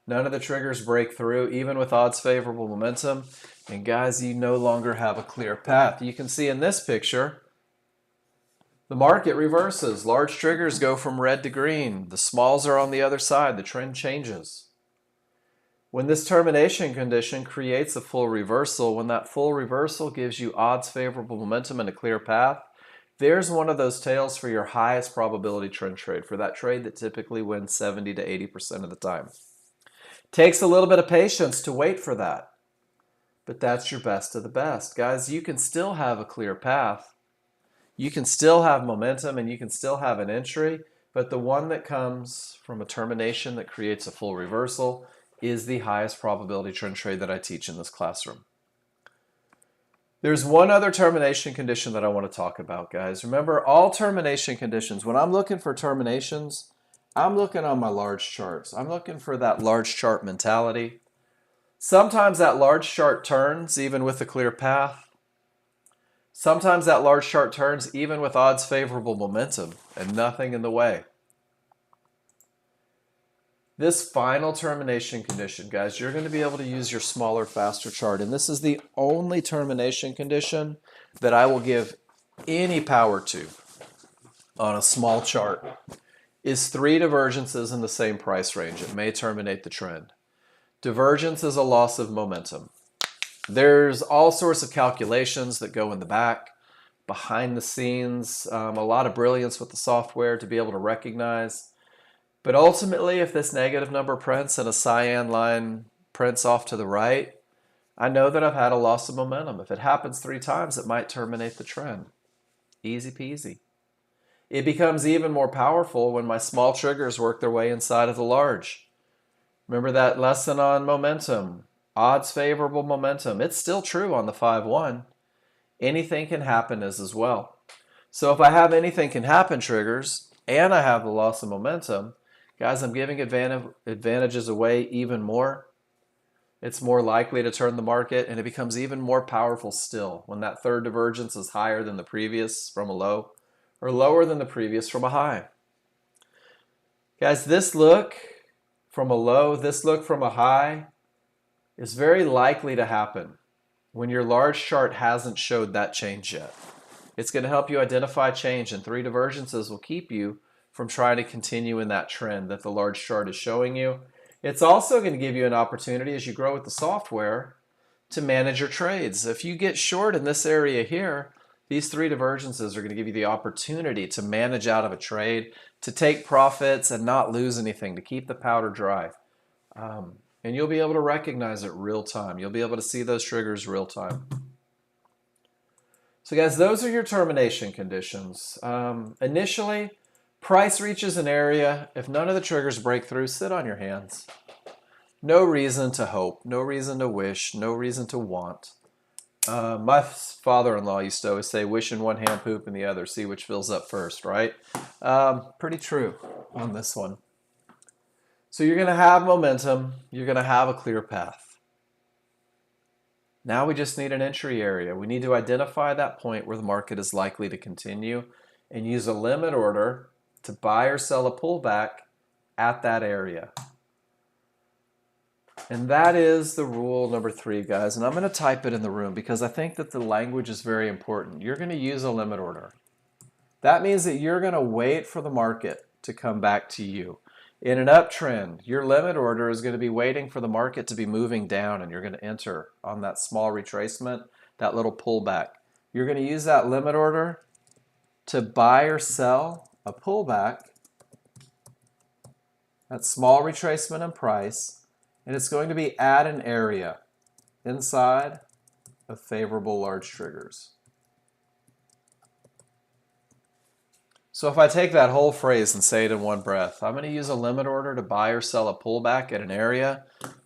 None of the triggers break through, even with odds favorable momentum. And guys, you no longer have a clear path. You can see in this picture, the market reverses. Large triggers go from red to green. The smalls are on the other side. The trend changes. When this termination condition creates a full reversal, when that full reversal gives you odds favorable momentum and a clear path, there's one of those tails for your highest probability trend trade, for that trade that typically wins 70 to 80% of the time. Takes a little bit of patience to wait for that, but that's your best of the best. Guys, you can still have a clear path. You can still have momentum and you can still have an entry, but the one that comes from a termination that creates a full reversal is the highest probability trend trade that I teach in this classroom. There's one other termination condition that I want to talk about, guys. Remember, all termination conditions, when I'm looking for terminations, I'm looking on my large charts. I'm looking for that large chart mentality. Sometimes that large chart turns even with a clear path. Sometimes that large chart turns even with odds favorable momentum and nothing in the way. This final termination condition, guys, you're going to be able to use your smaller, faster chart. And this is the only termination condition that I will give any power to on a small chart. Is 3 divergences in the same price range. It may terminate the trend. Divergence is a loss of momentum. There's all sorts of calculations that go in the back, behind the scenes, a lot of brilliance with the software to be able to recognize. But ultimately, if this negative number prints and a cyan line prints off to the right, I know that I've had a loss of momentum. If it happens 3 times, it might terminate the trend. Easy peasy. It becomes even more powerful when my small triggers work their way inside of the large. Remember that lesson on momentum, odds favorable momentum. It's still true on the 5-1. Anything can happen as well. So if I have anything can happen triggers and I have the loss of momentum, guys, I'm giving advantages away even more. It's more likely to turn the market, and it becomes even more powerful still when that third divergence is higher than the previous from a low or lower than the previous from a high. Guys, this look from a low, this look from a high is very likely to happen when your large chart hasn't showed that change yet. It's going to help you identify change, and 3 divergences will keep you from trying to continue in that trend that the large chart is showing you. It's also going to give you an opportunity as you grow with the software to manage your trades. If you get short in this area here, these 3 divergences are going to give you the opportunity to manage out of a trade, to take profits and not lose anything, to keep the powder dry. And you'll be able to recognize it real time. You'll be able to see those triggers real time. So guys, those are your termination conditions. Initially, price reaches an area. If none of the triggers break through, sit on your hands. No reason to hope, no reason to wish, no reason to want. My father-in-law used to always say, wish in one hand, poop in the other, see which fills up first, right? Pretty true on this one. So you're going to have momentum. You're going to have a clear path. Now we just need an entry area. We need to identify that point where the market is likely to continue and use a limit order to buy or sell a pullback at that area. And that is the rule number 3, guys. And I'm going to type it in the room because I think that the language is very important. You're going to use a limit order. That means that you're going to wait for the market to come back to you. In an uptrend, your limit order is going to be waiting for the market to be moving down, and you're going to enter on that small retracement, that little pullback. You're going to use that limit order to buy or sell a pullback, that small retracement in price, and it's going to be at an area inside of favorable large triggers. So if I take that whole phrase and say it in one breath, I'm going to use a limit order to buy or sell a pullback at an area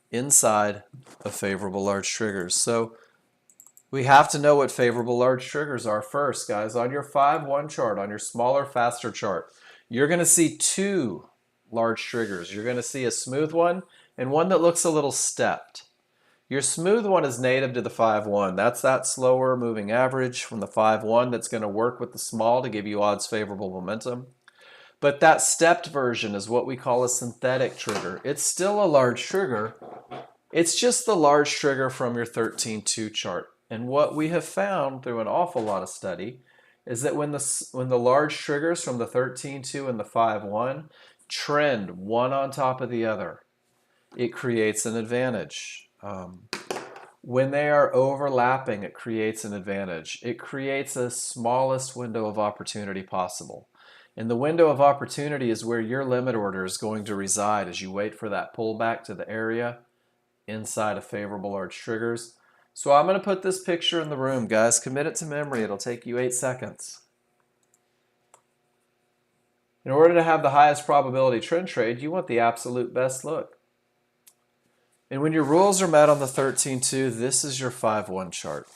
inside of favorable large triggers. So we have to know what favorable large triggers are first, guys. On your 5-1 chart, on your smaller, faster chart, you're going to see 2 large triggers. You're going to see a smooth one and one that looks a little stepped. Your smooth one is native to the 5-1. That's that slower moving average from the 5-1 that's going to work with the small to give you odds favorable momentum. But that stepped version is what we call a synthetic trigger. It's still a large trigger. It's just the large trigger from your 13-2 chart. And what we have found through an awful lot of study is that when the large triggers from the 13-2 and the 5-1 trend one on top of the other, it creates an advantage. When they are overlapping, it creates an advantage. It creates the smallest window of opportunity possible. And the window of opportunity is where your limit order is going to reside as you wait for that pullback to the area inside of favorable large triggers. So I'm going to put this picture in the room, guys. Commit it to memory. It'll take you 8 seconds. In order to have the highest probability trend trade, you want the absolute best look. And when your rules are met on the 13-2, this is your 5-1 chart.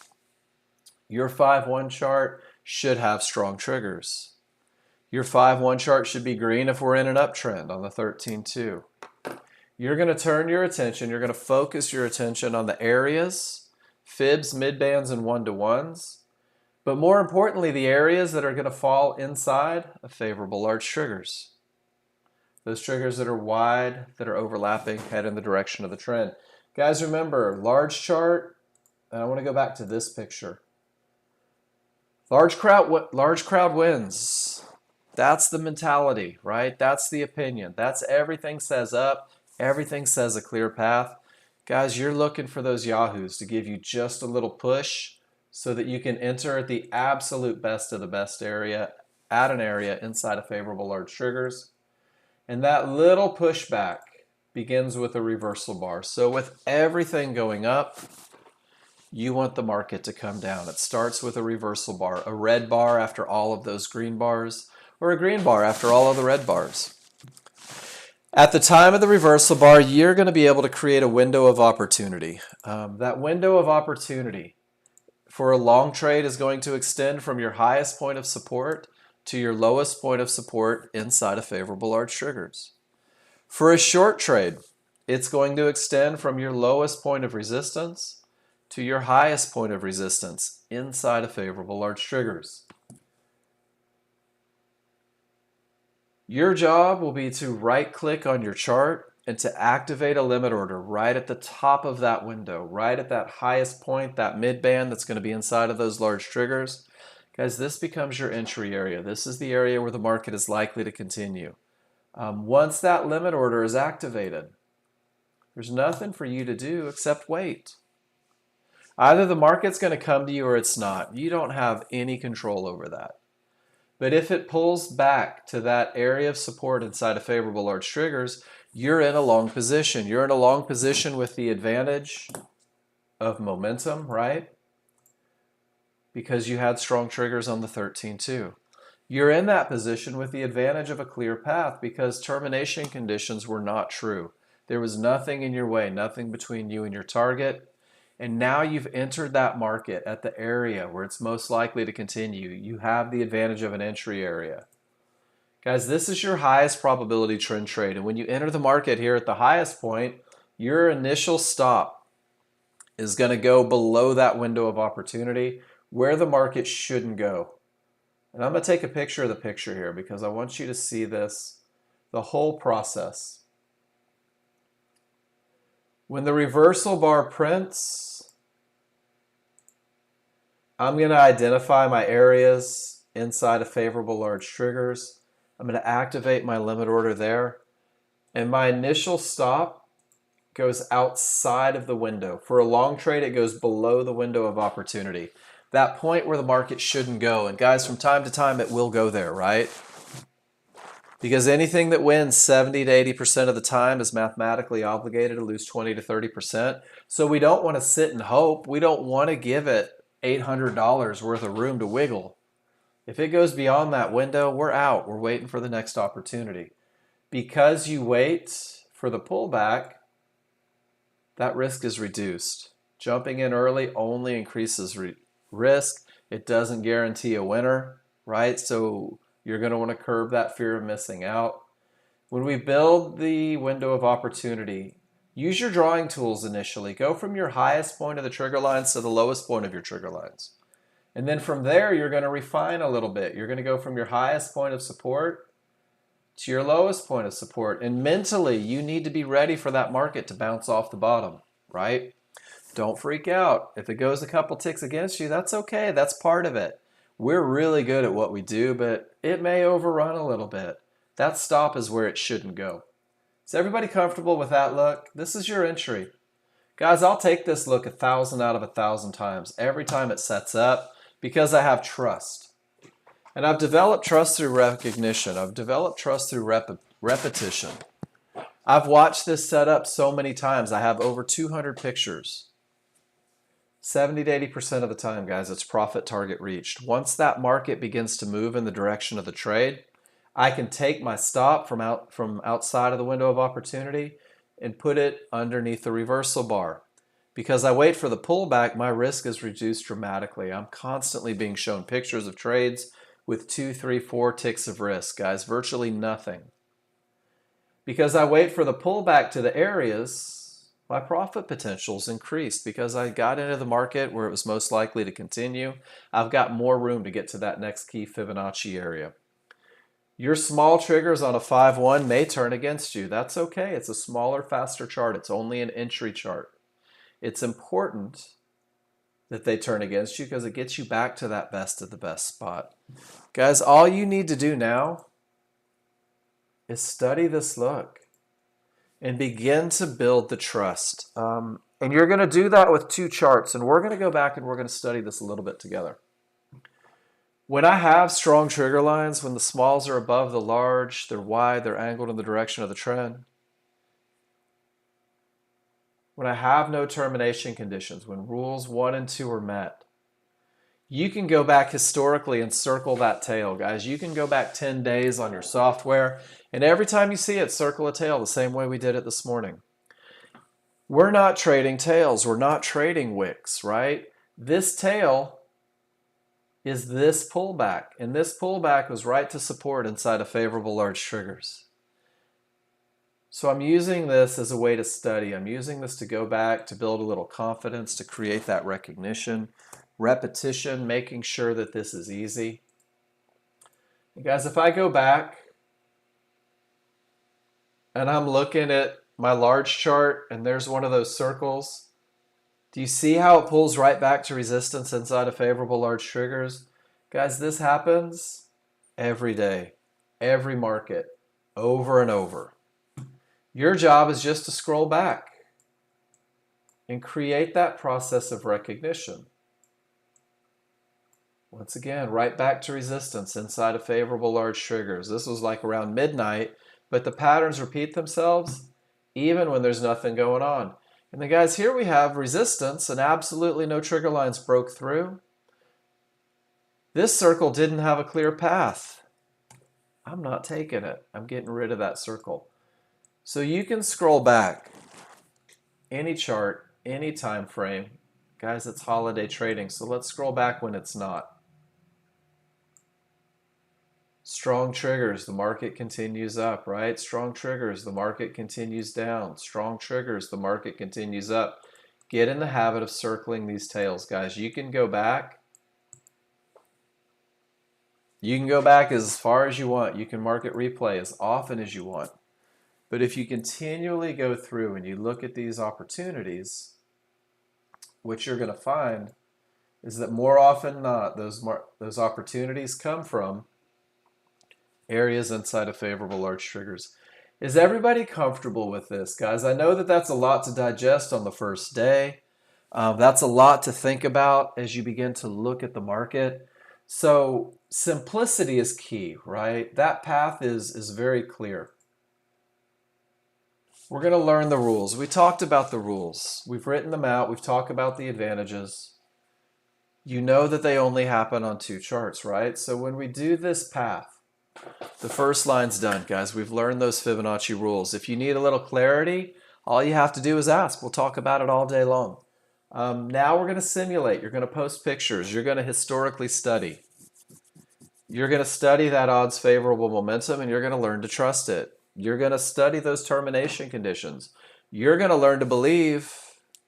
Your 5-1 chart should have strong triggers. Your 5-1 chart should be green if we're in an uptrend on the 13-2. You're going to turn your attention, you're going to focus your attention on the areas, fibs, midbands, and 1-to-1s. But more importantly, the areas that are going to fall inside of favorable large triggers. Those triggers that are wide, that are overlapping, head in the direction of the trend. Guys, remember, large chart, and I want to go back to this picture. Large crowd wins. That's the mentality, right? That's the opinion. That's everything says up. Everything says a clear path. Guys, you're looking for those yahoos to give you just a little push so that you can enter at the absolute best of the best area, at an area inside of favorable large triggers. And that little pushback begins with a reversal bar. So with everything going up, you want the market to come down. It starts with a reversal bar, a red bar after all of those green bars, or a green bar after all of the red bars. At the time of the reversal bar, you're going to be able to create a window of opportunity. That window of opportunity for a long trade is going to extend from your highest point of support to your lowest point of support inside of favorable large triggers. For a short trade, it's going to extend from your lowest point of resistance to your highest point of resistance inside of favorable large triggers. Your job will be to right-click on your chart and to activate a limit order right at the top of that window, right at that highest point, that mid-band that's going to be inside of those large triggers. Guys, this becomes your entry area. This is the area where the market is likely to continue. Once that limit order is activated, there's nothing for you to do except wait. Either the market's going to come to you or it's not. You don't have any control over that. But if it pulls back to that area of support inside of favorable large triggers, you're in a long position. You're in a long position with the advantage of momentum, right? Because you had strong triggers on the 13-2. You're in that position with the advantage of a clear path because termination conditions were not true. There was nothing in your way, nothing between you and your target. And now you've entered that market at the area where it's most likely to continue. You have the advantage of an entry area. Guys, this is your highest probability trend trade. And when you enter the market here at the highest point, your initial stop is going to go below that window of opportunity where the market shouldn't go. And I'm going to take a picture of the picture here because I want you to see this, the whole process. When the reversal bar prints, I'm going to identify my areas inside of favorable large triggers. I'm going to activate my limit order there. And my initial stop goes outside of the window. For a long trade, it goes below the window of opportunity. That point where the market shouldn't go. And guys, from time to time, it will go there, right? Because anything that wins 70 to 80% of the time is mathematically obligated to lose 20 to 30%. So we don't want to sit and hope. We don't want to give it $800 worth of room to wiggle. If it goes beyond that window, we're out. We're waiting for the next opportunity. Because you wait for the pullback, that risk is reduced. Jumping in early only increases risk. It doesn't guarantee a winner, right? So you're going to want to curb that fear of missing out. When we build the window of opportunity, use your drawing tools initially. Go from your highest point of the trigger lines to the lowest point of your trigger lines. And then from there, you're going to refine a little bit. You're going to go from your highest point of support to your lowest point of support. And mentally, you need to be ready for that market to bounce off the bottom, right? Don't freak out. If it goes a couple ticks against you, that's okay. That's part of it. We're really good at what we do, but it may overrun a little bit. That stop is where it shouldn't go. Is everybody comfortable with that look? This is your entry. Guys, I'll take this look 1,000 out of 1,000 times every time it sets up because I have trust. And I've developed trust through recognition. I've developed trust through repetition. I've watched this set up so many times. I have over 200 pictures. 70 to 80% of the time, guys, it's profit target reached. Once that market begins to move in the direction of the trade, I can take my stop from outside of the window of opportunity and put it underneath the reversal bar. Because I wait for the pullback, my risk is reduced dramatically. I'm constantly being shown pictures of trades with 2, 3, 4 ticks of risk, guys, virtually nothing. Because I wait for the pullback to the areas, my profit potential's increased because I got into the market where it was most likely to continue. I've got more room to get to that next key Fibonacci area. Your small triggers on a 5-1 may turn against you. That's okay. It's a smaller, faster chart. It's only an entry chart. It's important that they turn against you because it gets you back to that best of the best spot. Guys, all you need to do now is study this look and begin to build the trust. And you're going to do that with 2 charts, and we're going to go back and we're going to study this a little bit together. When I have strong trigger lines, when the smalls are above the large, they're wide, they're angled in the direction of the trend. When I have no termination conditions, when rules 1 and 2 are met, you can go back historically and circle that tail, guys. You can go back 10 days on your software, and every time you see it, circle a tail the same way we did it this morning. We're not trading tails. We're not trading wicks, right? This tail is this pullback, and this pullback was right to support inside of favorable large triggers. So I'm using this as a way to study. I'm using this to go back, to build a little confidence, to create that recognition, repetition, making sure that this is easy. And guys, if I go back and I'm looking at my large chart and there's one of those circles, do you see how it pulls right back to resistance inside of favorable large triggers? Guys, this happens every day, every market, over and over. Your job is just to scroll back and create that process of recognition. Once again, right back to resistance inside of favorable large triggers. This was like around midnight, but the patterns repeat themselves even when there's nothing going on. And then guys, here we have resistance and absolutely no trigger lines broke through. This circle didn't have a clear path. I'm not taking it. I'm getting rid of that circle. So you can scroll back any chart, any time frame. Guys, it's holiday trading, so let's scroll back when it's not. Strong triggers, the market continues up, right? Strong triggers, the market continues down. Strong triggers, the market continues up. Get in the habit of circling these tails, guys. You can go back. You can go back as far as you want. You can market replay as often as you want. But if you continually go through and you look at these opportunities, what you're going to find is that more often than not, those opportunities come from areas inside of favorable large triggers. Is everybody comfortable with this, guys? I know that that's a lot to digest on the first day. That's a lot to think about as you begin to look at the market. So simplicity is key, right? That path is very clear. We're going to learn the rules. We talked about the rules. We've written them out. We've talked about the advantages. You know that they only happen on 2 charts, right? So when we do this path, the first line's done, guys. We've learned those Fibonacci rules. If you need a little clarity, all you have to do is ask. We'll talk about it all day long. Now we're going to simulate. You're going to post pictures. You're going to historically study. You're going to study that odds favorable momentum, and you're going to learn to trust it. You're going to study those termination conditions. You're going to learn to believe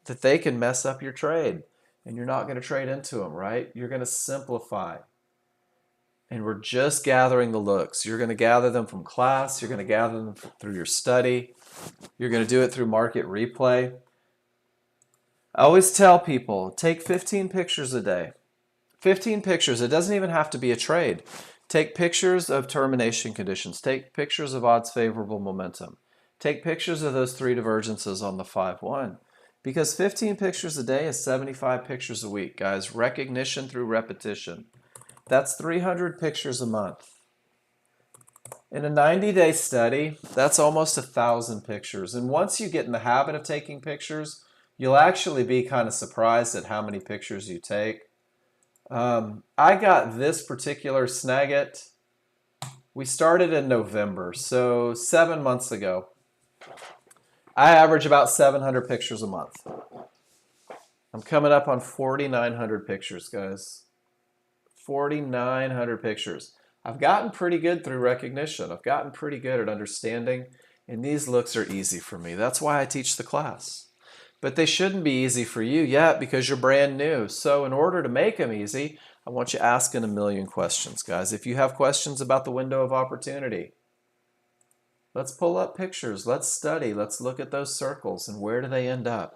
that they can mess up your trade, and you're not going to trade into them, right? You're going to simplify. And we're just gathering the looks. You're going to gather them from class. You're going to gather them through your study. You're going to do it through market replay. I always tell people, take 15 pictures a day. 15 pictures. It doesn't even have to be a trade. Take pictures of termination conditions. Take pictures of odds favorable momentum. Take pictures of those 3 divergences on the 5-1. Because 15 pictures a day is 75 pictures a week, guys. Recognition through repetition. That's 300 pictures a month. In a 90-day study, that's almost 1,000 pictures. And once you get in the habit of taking pictures, you'll actually be kind of surprised at how many pictures you take. I got this particular Snagit. We started in November, so 7 months ago. I average about 700 pictures a month. I'm coming up on 4,900 pictures, guys. 4,900 pictures. I've gotten pretty good through recognition. I've gotten pretty good at understanding, and these looks are easy for me. That's why I teach the class. But they shouldn't be easy for you yet because you're brand new. So in order to make them easy, I want you asking a million questions, guys. If you have questions about the window of opportunity, let's pull up pictures. Let's study. Let's look at those circles and where do they end up.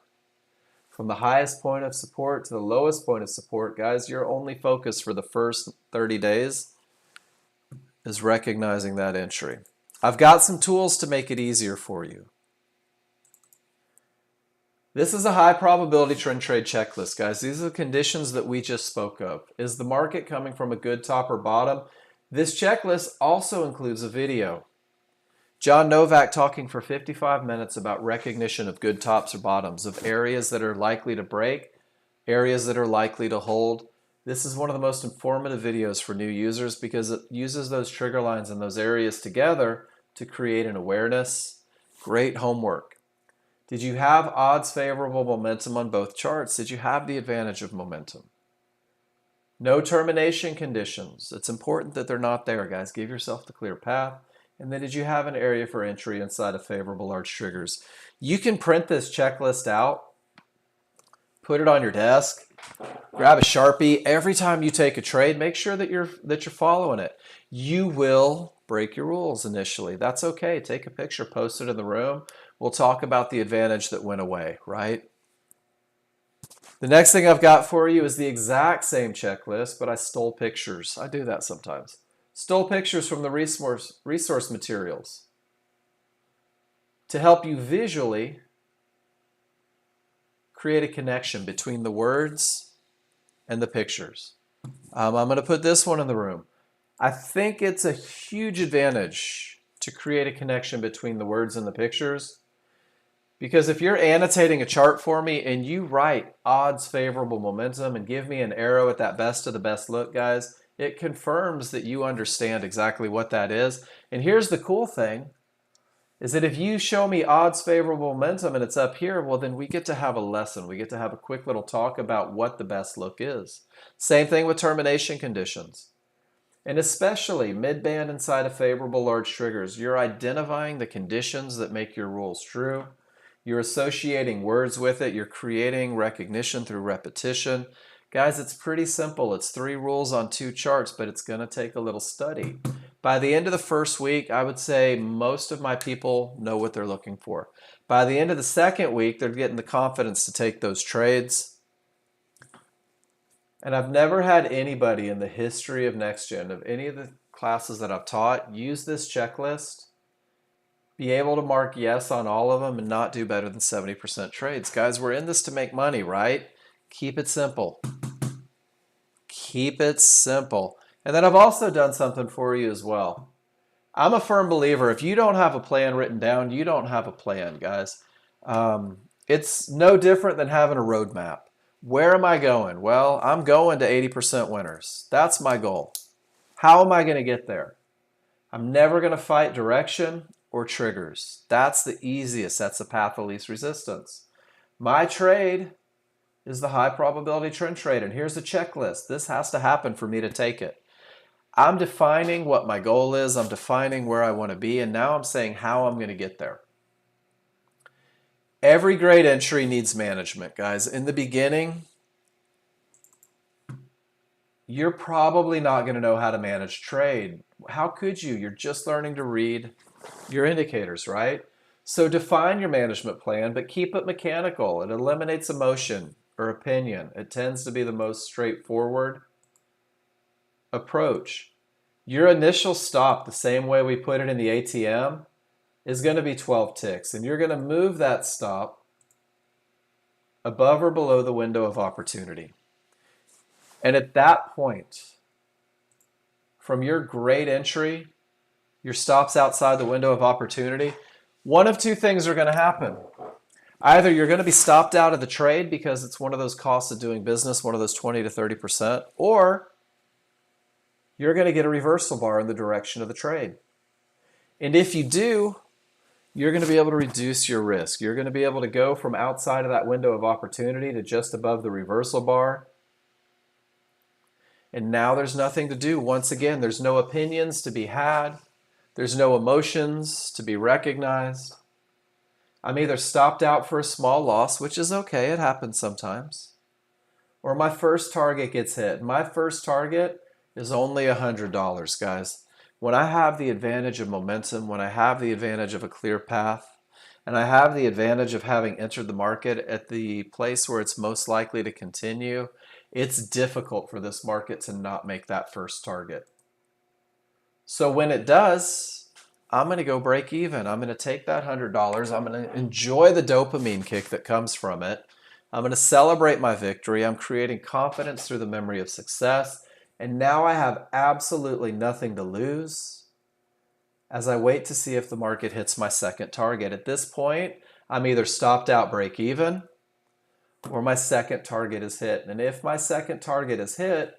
From the highest point of support to the lowest point of support, guys, your only focus for the first 30 days is recognizing that entry. I've got some tools to make it easier for you. This is a high probability trend trade checklist, guys. These are the conditions that we just spoke of. Is the market coming from a good top or bottom? This checklist also includes a video. John Novak talking for 55 minutes about recognition of good tops or bottoms, of areas that are likely to break, areas that are likely to hold. This is one of the most informative videos for new users because it uses those trigger lines and those areas together to create an awareness. Great homework. Did you have odds favorable momentum on both charts? Did you have the advantage of momentum? No termination conditions. It's important that they're not there, guys. Give yourself the clear path. And then did you have an area for entry inside of favorable large triggers? You can print this checklist out, put it on your desk, grab a Sharpie. Every time you take a trade, make sure that you're following it. You will break your rules initially. That's okay. Take a picture, post it in the room. We'll talk about the advantage that went away, right? The next thing I've got for you is the exact same checklist, but I stole pictures. I do that sometimes. Stole pictures from the resource materials to help you visually create a connection between the words and the pictures. I'm going to put this one in the room. I think it's a huge advantage to create a connection between the words and the pictures. Because if you're annotating a chart for me and you write odds favorable momentum and give me an arrow at that best of the best look, guys, it confirms that you understand exactly what that is. And here's the cool thing, is that if you show me odds favorable momentum and it's up here, well, then we get to have a lesson. We get to have a quick little talk about what the best look is. Same thing with termination conditions. And especially mid-band inside of favorable large triggers, you're identifying the conditions that make your rules true. You're associating words with it. You're creating recognition through repetition. Guys, it's pretty simple. It's 3 rules on 2 charts, but it's going to take a little study. By the end of the first week, I would say most of my people know what they're looking for. By the end of the second week, they're getting the confidence to take those trades. And I've never had anybody in the history of Nexgen, of any of the classes that I've taught, use this checklist, be able to mark yes on all of them, and not do better than 70% trades. Guys, we're in this to make money, right? Keep it simple. Keep it simple. And then I've also done something for you as well. I'm a firm believer, if you don't have a plan written down, you don't have a plan, guys. It's no different than having a roadmap. Where am I going? Well, I'm going to 80% winners. That's my goal. How am I going to get there? I'm never going to fight direction or triggers. That's the easiest. That's the path of least resistance. My trade is the high probability trend trade, and here's the checklist. This has to happen for me to take it. I'm defining what my goal is. I'm defining where I want to be, and now I'm saying how I'm going to get there. Every great entry needs management, guys. In the beginning, you're probably not going to know how to manage trade. How could you? You're just learning to read your indicators, right? So define your management plan, but keep it mechanical. It eliminates emotion or opinion. It tends to be the most straightforward approach. Your initial stop, the same way we put it in the ATM, is going to be 12 ticks, and you're going to move that stop above or below the window of opportunity. And at that point, from your great entry, your stop's outside the window of opportunity, one of 2 things are going to happen. Either you're going to be stopped out of the trade because it's one of those costs of doing business, one of those 20 to 30%, or you're going to get a reversal bar in the direction of the trade. And if you do, you're going to be able to reduce your risk. You're going to be able to go from outside of that window of opportunity to just above the reversal bar. And now there's nothing to do. Once again, there's no opinions to be had. There's no emotions to be recognized. I'm either stopped out for a small loss, which is okay, it happens sometimes, or my first target gets hit. My first target is only $100, guys. When I have the advantage of momentum, when I have the advantage of a clear path, and I have the advantage of having entered the market at the place where it's most likely to continue, it's difficult for this market to not make that first target. So when it does, I'm going to go break even. I'm going to take that $100. I'm going to enjoy the dopamine kick that comes from it. I'm going to celebrate my victory. I'm creating confidence through the memory of success. And now I have absolutely nothing to lose as I wait to see if the market hits my second target. At this point, I'm either stopped out, break even, or my second target is hit. And if my second target is hit,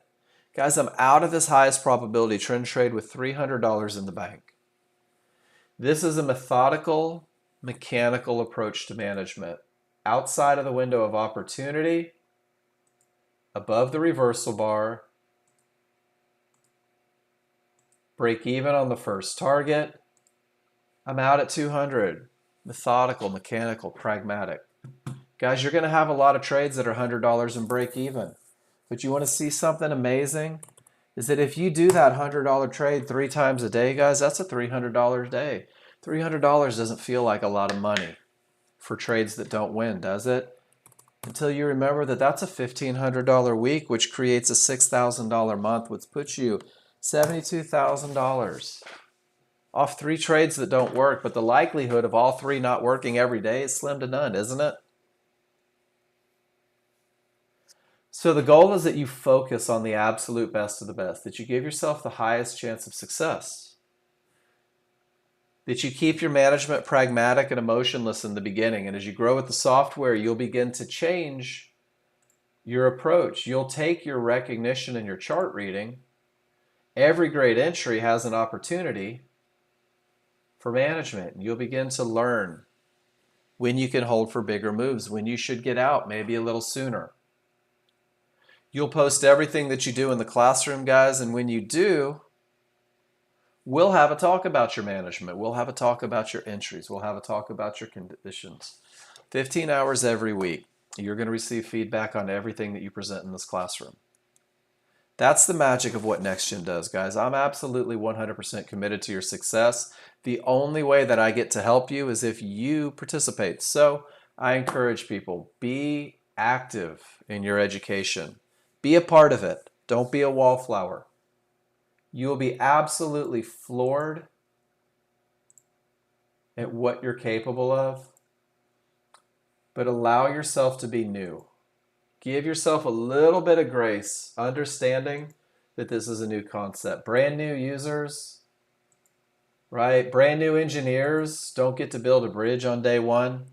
guys, I'm out of this highest probability trend trade with $300 in the bank. This is a methodical, mechanical approach to management. Outside of the window of opportunity, above the reversal bar, break even on the first target. I'm out at 200. Methodical, mechanical, pragmatic. Guys, you're going to have a lot of trades that are $100 and break even. But you want to see something amazing? Is that if you do that $100 trade 3 times a day, guys, that's a $300 day. $300 doesn't feel like a lot of money for trades that don't win, does it? Until you remember that that's a $1,500 week, which creates a $6,000 month, which puts you $72,000 off 3 trades that don't work. But the likelihood of all 3 not working every day is slim to none, isn't it? So the goal is that you focus on the absolute best of the best, that you give yourself the highest chance of success, that you keep your management pragmatic and emotionless in the beginning. And as you grow with the software, you'll begin to change your approach. You'll take your recognition and your chart reading. Every great entry has an opportunity for management. You'll begin to learn when you can hold for bigger moves, when you should get out maybe a little sooner. You'll post everything that you do in the classroom, guys, and when you do, We'll have a talk about your management. We'll have a talk about your entries. We'll have a talk about your conditions. 15 hours every week. You're going to receive feedback on everything that you present in this classroom. That's the magic of what Nexgen does, guys. I'm absolutely 100% committed to your success. The only way that I get to help you is if you participate. So I encourage people, be active in your education. Be a part of it. Don't be a wallflower. You will be absolutely floored at what you're capable of, but allow yourself to be new. Give yourself a little bit of grace, understanding that this is a new concept. Brand new users, right? Brand new engineers don't get to build a bridge on day one.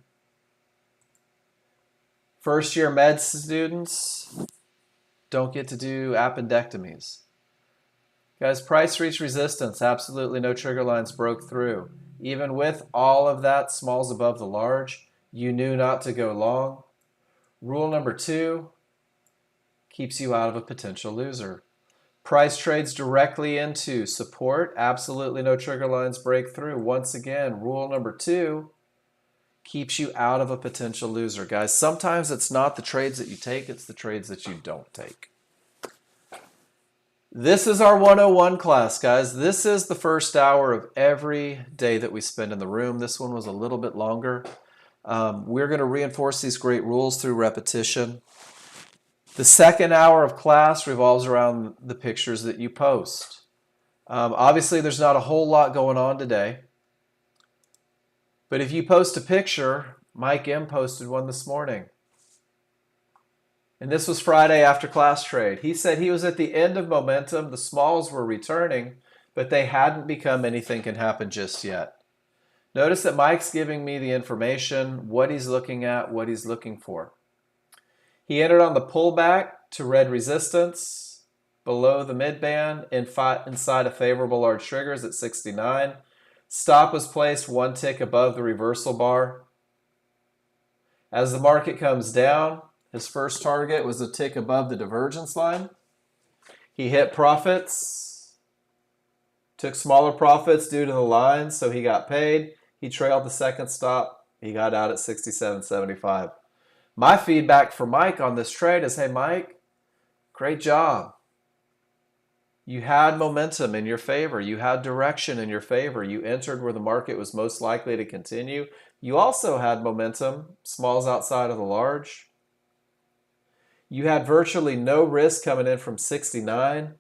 First year med students don't get to do appendectomies. Guys, price reached resistance. Absolutely no trigger lines broke through. Even with all of that, smalls above the large, you knew not to go long. Rule number 2 keeps you out of a potential loser. Price trades directly into support. Absolutely no trigger lines break through. Once again, rule number 2 keeps you out of a potential loser. Guys, sometimes it's not the trades that you take, it's the trades that you don't take. This is our 101 class, guys. This is the first hour of every day that we spend in the room. This one was a little bit longer. We're going to reinforce these great rules through repetition. The second hour of class revolves around the pictures that you post. Obviously, there's not a whole lot going on today. But if you post a picture, Mike M posted one this morning. And this was Friday after class trade. He said he was at the end of momentum. The smalls were returning, but they hadn't become anything can happen just yet. Notice that Mike's giving me the information, what he's looking at, what he's looking for. He entered on the pullback to red resistance below the midband inside of favorable large triggers at 69. Stop was placed one tick above the reversal bar. As the market comes down, his first target was a tick above the divergence line. He hit profits, took smaller profits due to the lines, so he got paid. He trailed the second stop. He got out at 67.75. My feedback for Mike on this trade is, hey, Mike, great job. You had momentum in your favor. You had direction in your favor. You entered where the market was most likely to continue. You also had momentum, smalls outside of the large. You had virtually no risk coming in from 69.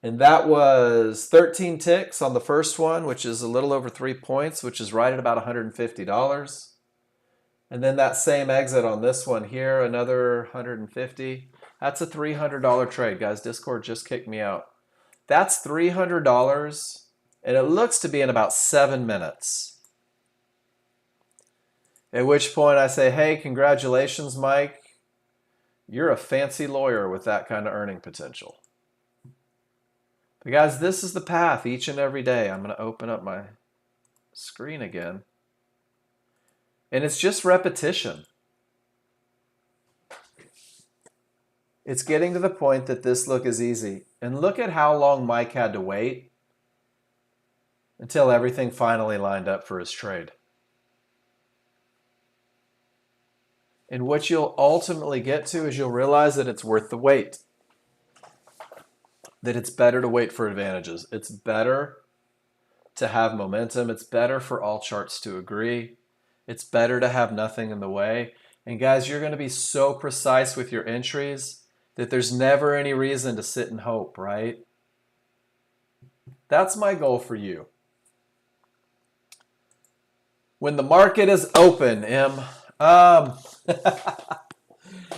And that was 13 ticks on the first one, which is a little over 3 points, which is right at about $150. And then that same exit on this one here, another 150. That's a $300 trade, guys. Discord just kicked me out. That's $300, and it looks to be in about 7 minutes. At which point I say, hey, congratulations, Mike. You're a fancy lawyer with that kind of earning potential. But guys, this is the path each and every day. I'm going to open up my screen again. And it's just repetition. It's getting to the point that this look is easy. And look at how long Mike had to wait until everything finally lined up for his trade. And what you'll ultimately get to is you'll realize that it's worth the wait. That it's better to wait for advantages. It's better to have momentum. It's better for all charts to agree. It's better to have nothing in the way. And guys, you're going to be so precise with your entries that there's never any reason to sit and hope, right? That's my goal for you. When the market is open,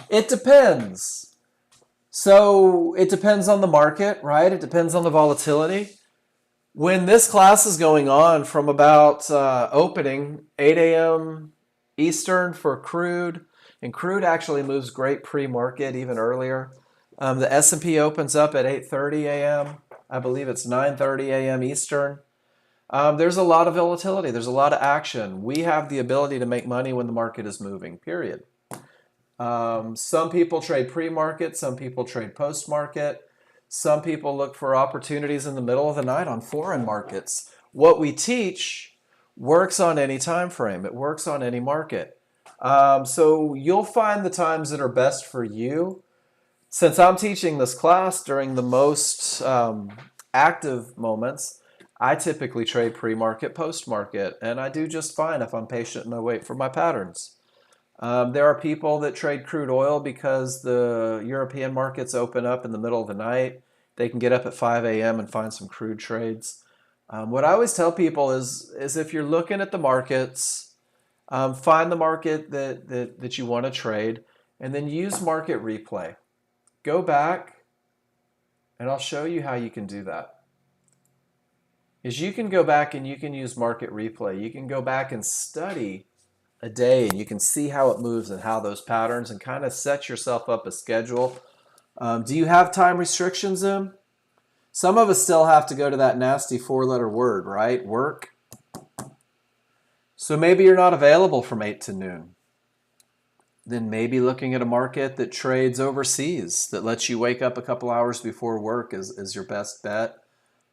it depends. So it depends on the market, right? It depends on the volatility. When this class is going on from about opening, 8 a.m. Eastern for crude, and crude actually moves great pre-market even earlier. The S&P opens up at 8:30 a.m. I believe it's 9:30 a.m. Eastern. There's a lot of volatility. There's a lot of action. We have the ability to make money when the market is moving, period. Some people trade pre-market. Some people trade post-market. Some people look for opportunities in the middle of the night on foreign markets. What we teach works on any time frame. It works on any market. So you'll find the times that are best for you. Since I'm teaching this class during the most active moments, I typically trade pre-market, post-market, and I do just fine if I'm patient and I wait for my patterns. There are people that trade crude oil because the European markets open up in the middle of the night. They can get up at 5 a.m. and find some crude trades. What I always tell people is if you're looking at the markets, find the market that you want to trade, and then use market replay. Go back, and I'll show you how you can do that. Is you can go back and you can use market replay. You can go back and study a day, and you can see how it moves and how those patterns, and kind of set yourself up a schedule. Do you have time restrictions in? Some of us still have to go to that nasty 4-letter word, right? Work. So maybe you're not available from 8 to noon. Then maybe looking at a market that trades overseas that lets you wake up a couple hours before work is your best bet.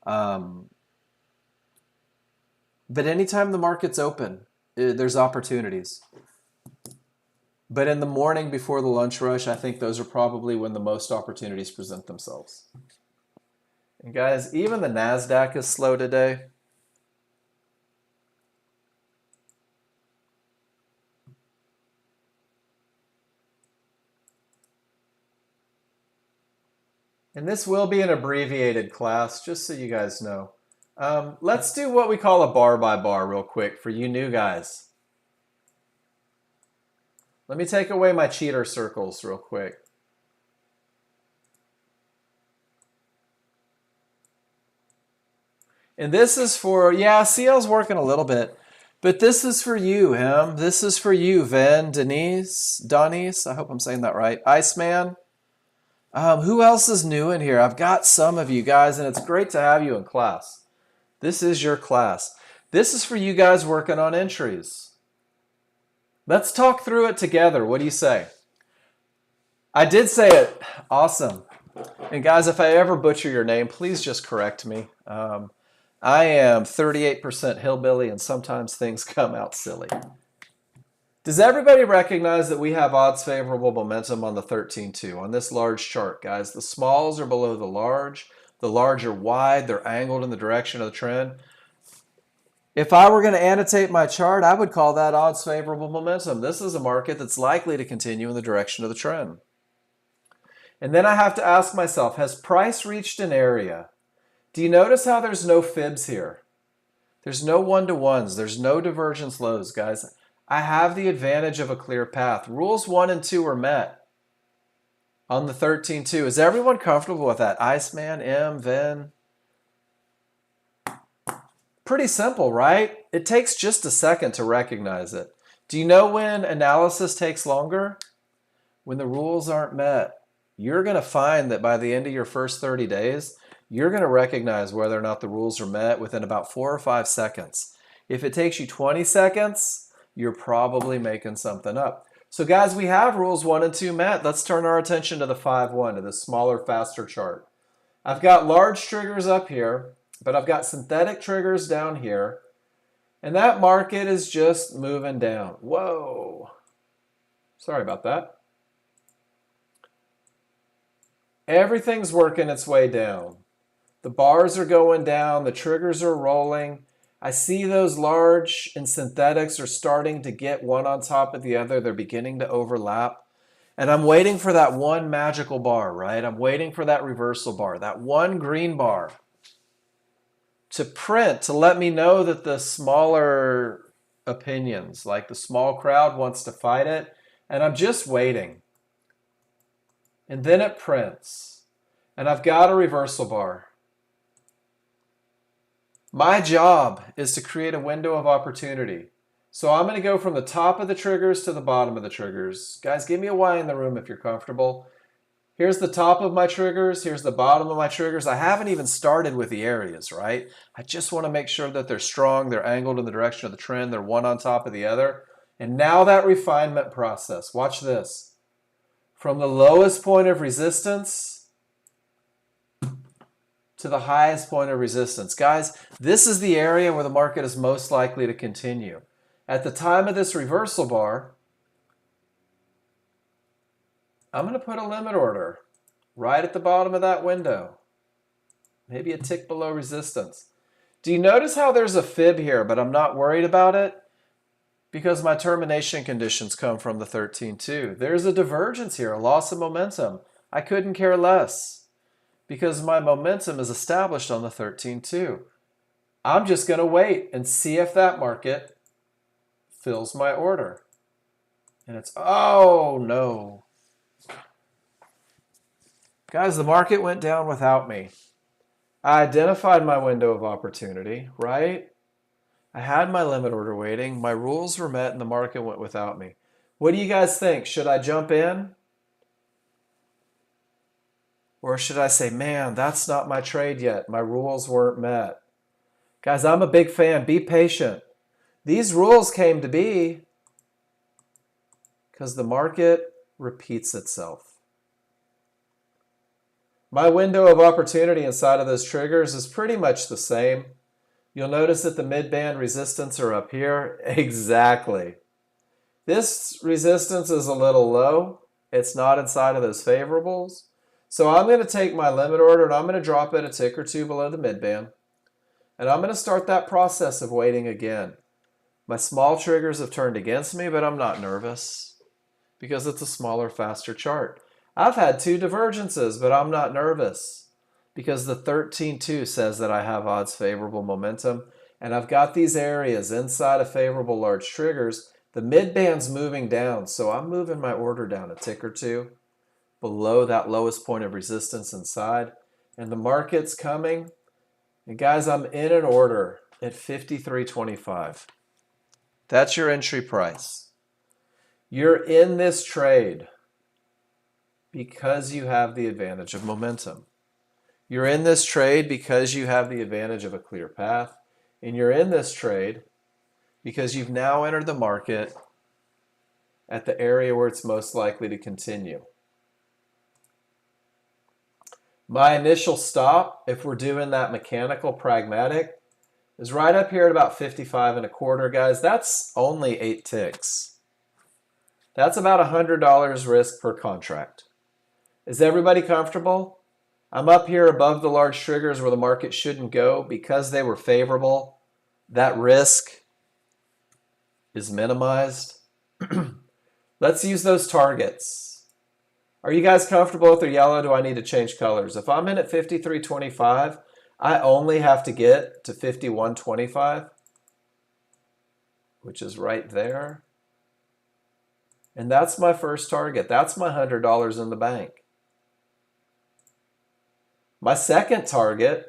But anytime the market's open, there's opportunities. But in the morning before the lunch rush, I think those are probably when the most opportunities present themselves. And guys, even the NASDAQ is slow today. And this will be an abbreviated class, just so you guys know. Let's do what we call a bar by bar real quick for you new guys. Let me take away my cheater circles real quick. And this is for, yeah, CL's working a little bit, but this is for you, him. This is for you, Ven, Denise, I hope I'm saying that right. Iceman. Who else is new in here? I've got some of you guys, and it's great to have you in class. This is your class. This is for you guys working on entries. Let's talk through it together. What do you say? I did say it. Awesome. And guys, if I ever butcher your name, please just correct me. I am 38% hillbilly, and sometimes things come out silly. Does everybody recognize that we have odds favorable momentum on the 13-2 on this large chart, guys? The smalls are below the large. The large are wide. They're angled in the direction of the trend. If I were going to annotate my chart, I would call that odds favorable momentum. This is a market that's likely to continue in the direction of the trend. And then I have to ask myself, has price reached an area? Do you notice how there's no fibs here? There's no one-to-ones. There's no divergence lows, guys. I have the advantage of a clear path. Rules 1 and 2 are met on the 13-2. Is everyone comfortable with that? Iceman, M, Ven? Pretty simple, right? It takes just a second to recognize it. Do you know when analysis takes longer? When the rules aren't met. You're going to find that by the end of your first 30 days, you're going to recognize whether or not the rules are met within about 4 or 5 seconds. If it takes you 20 seconds, you're probably making something up. So guys, we have rules 1 and 2 met. Let's turn our attention to the 5-1, to the smaller, faster chart. I've got large triggers up here, but I've got synthetic triggers down here. And that market is just moving down. Whoa. Sorry about that. Everything's working its way down. The bars are going down. The triggers are rolling. I see those large and synthetics are starting to get one on top of the other. They're beginning to overlap. And I'm waiting for that one magical bar, right? I'm waiting for that reversal bar, that one green bar to print, to let me know that the smaller opinions, like the small crowd, wants to fight it. And I'm just waiting. And then it prints. And I've got a reversal bar. My job is to create a window of opportunity. So I'm going to go from the top of the triggers to the bottom of the triggers. Guys, give me a Y in the room if you're comfortable. Here's the top of my triggers. Here's the bottom of my triggers. I haven't even started with the areas, right? I just want to make sure that they're strong, they're angled in the direction of the trend, they're one on top of the other. And now that refinement process. Watch this. From the lowest point of resistance to the highest point of resistance. Guys, this is the area where the market is most likely to continue. At the time of this reversal bar, I'm going to put a limit order right at the bottom of that window. Maybe a tick below resistance. Do you notice how there's a fib here, but I'm not worried about it? Because my termination conditions come from the 13.2. There's a divergence here, a loss of momentum. I couldn't care less because my momentum is established on the 13.2. I'm just going to wait and see if that market fills my order. And it's, oh no. Guys, the market went down without me. I identified my window of opportunity, right? I had my limit order waiting. My rules were met and the market went without me. What do you guys think? Should I jump in? Or should I say, man, that's not my trade yet. My rules weren't met. Guys, I'm a big fan. Be patient. These rules came to be because the market repeats itself. My window of opportunity inside of those triggers is pretty much the same. You'll notice that the mid-band resistance are up here. Exactly. This resistance is a little low. It's not inside of those favorables. So I'm going to take my limit order and I'm going to drop it a tick or two below the mid-band. And I'm going to start that process of waiting again. My small triggers have turned against me, but I'm not nervous because it's a smaller, faster chart. I've had two divergences, but I'm not nervous because the 13.2 says that I have odds favorable momentum, and I've got these areas inside of favorable large triggers. The mid-band's moving down, so I'm moving my order down a tick or two below that lowest point of resistance inside, and the market's coming. And guys, I'm in an order at 53.25. That's your entry price. You're in this trade because you have the advantage of momentum. You're in this trade because you have the advantage of a clear path. And you're in this trade because you've now entered the market at the area where it's most likely to continue. My initial stop, if we're doing that mechanical pragmatic, is right up here at about 55.25, guys. That's only 8 ticks. That's about $100 risk per contract. Is everybody comfortable? I'm up here above the large triggers where the market shouldn't go because they were favorable. That risk is minimized. Let's use those targets. Are you guys comfortable with the yellow? Do I need to change colors? If I'm in at 53.25, I only have to get to 51.25, which is right there. And that's my first target. That's my $100 in the bank. My second target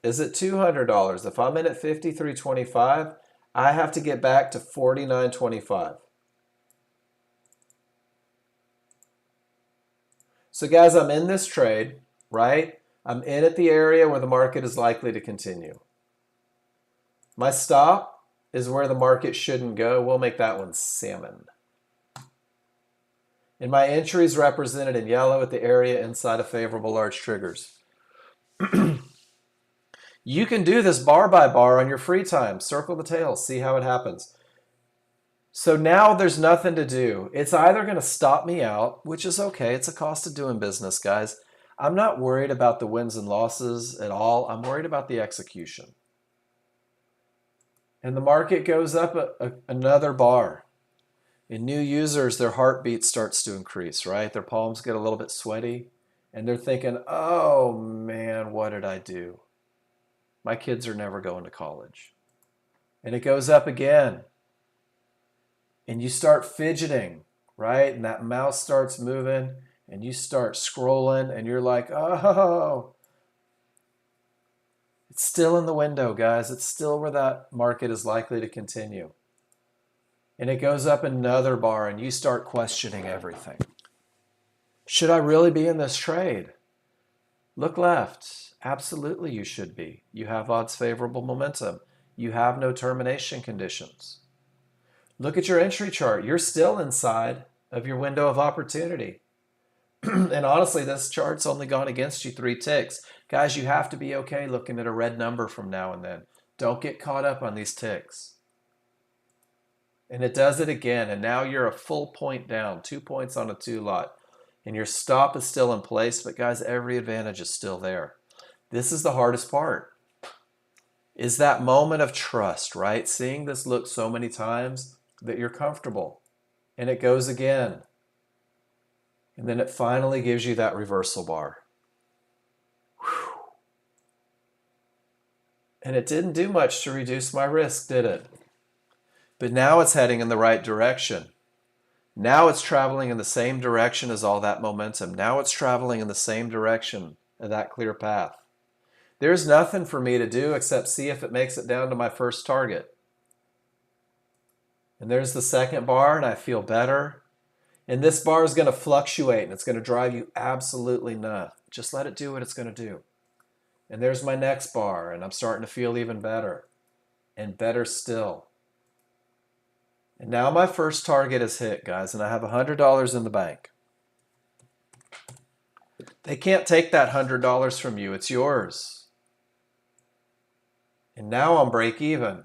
is at $200. If I'm in at 53.25, I have to get back to 49.25. So guys, I'm in this trade, right? I'm in at the area where the market is likely to continue. My stop is where the market shouldn't go. We'll make that one salmon. And my entry is represented in yellow at the area inside of favorable large triggers. You can do this bar by bar on your free time. Circle the tail, see how it happens. So now there's nothing to do. It's either going to stop me out, which is okay. It's a cost of doing business, guys. I'm not worried about the wins and losses at all. I'm worried about the execution. And the market goes up another bar. In new users, their heartbeat starts to increase, right? Their palms get a little bit sweaty, and they're thinking, oh man, what did I do? My kids are never going to college. And it goes up again. And you start fidgeting, right? And that mouse starts moving, and you start scrolling, and you're like, oh. It's still in the window, guys. It's still where that market is likely to continue. And it goes up another bar, and you start questioning everything. Should I really be in this trade? Look left. Absolutely you should be. You have odds favorable momentum. You have no termination conditions. Look at your entry chart. You're still inside of your window of opportunity. And honestly, this chart's only gone against you 3 ticks. Guys, you have to be okay looking at a red number from now and then. Don't get caught up on these ticks. And it does it again, and now you're a full point down, 2 points on a 2 lot. And your stop is still in place, but guys, every advantage is still there. This is the hardest part, is that moment of trust, right? Seeing this look so many times that you're comfortable. And it goes again. And then it finally gives you that reversal bar. Whew. And it didn't do much to reduce my risk, did it? But now it's heading in the right direction. Now it's traveling in the same direction as all that momentum. Now it's traveling in the same direction of that clear path. There's nothing for me to do except see if it makes it down to my first target. And there's the second bar, and I feel better. And this bar is going to fluctuate, and it's going to drive you absolutely nuts. Just let it do what it's going to do. And there's my next bar, and I'm starting to feel even better. And better still. And now my first target is hit, guys, and I have $100 in the bank. They can't take that $100 from you. It's yours. And now I'm break even.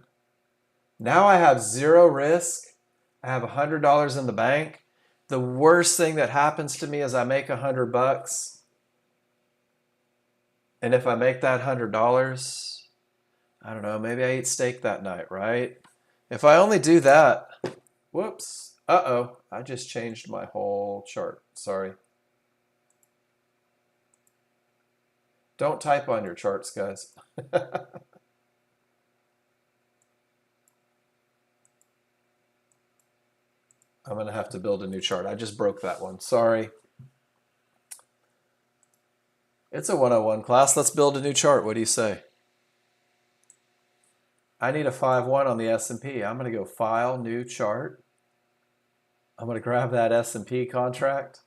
Now I have zero risk. I have $100 in the bank. The worst thing that happens to me is I make $100. And if I make that $100, I don't know, maybe I eat steak that night, right? If I only do that, whoops, uh-oh, I just changed my whole chart. Sorry. Don't type on your charts, guys. I'm going to have to build a new chart. I just broke that one. Sorry. It's a 101 class. Let's build a new chart. What do you say? I need a 5-1 on the S&P. I'm going to go File, New Chart. I'm going to grab that S&P contract.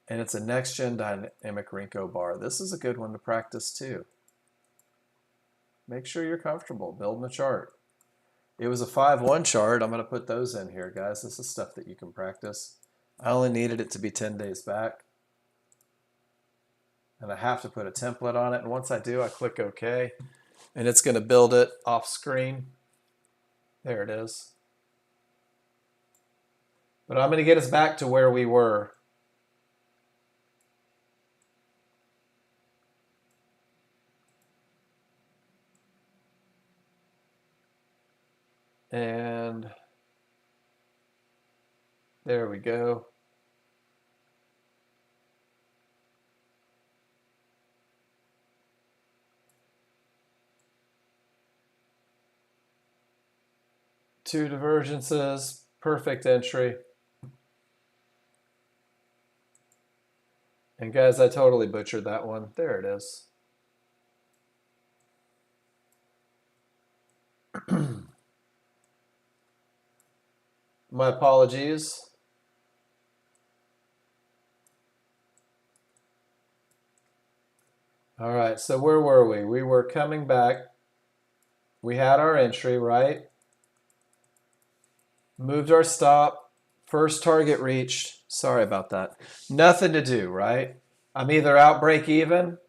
And it's a Nexgen Dynamic Renko bar. This is a good one to practice too. Make sure you're comfortable building a chart. It was a 5-1 chart. I'm going to put those in here, guys. This is stuff that you can practice. I only needed it to be 10 days back. And I have to put a template on it. And once I do, I click OK. And it's going to build it off screen. There it is. But I'm going to get us back to where we were. And there we go. Two divergences, perfect entry. And guys, I totally butchered that one. There it is. My apologies. All right, so where were we? We were coming back. We had our entry, right? Moved our stop. First target reached. Sorry about that. Nothing to do, right? I'm either out break even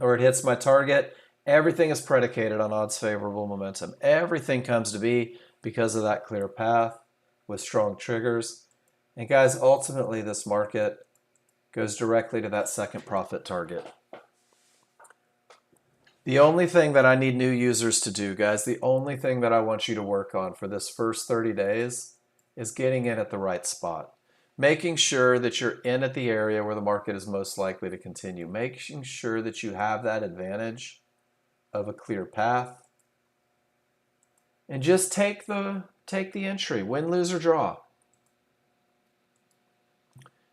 or it hits my target. Everything is predicated on odds favorable momentum. Everything comes to be because of that clear path with strong triggers. And guys, ultimately this market goes directly to that second profit target. The only thing that I need new users to do, guys, the only thing that I want you to work on for this first 30 days is getting in at the right spot. Making sure that you're in at the area where the market is most likely to continue. Making sure that you have that advantage of a clear path. And just take the entry, win, lose, or draw.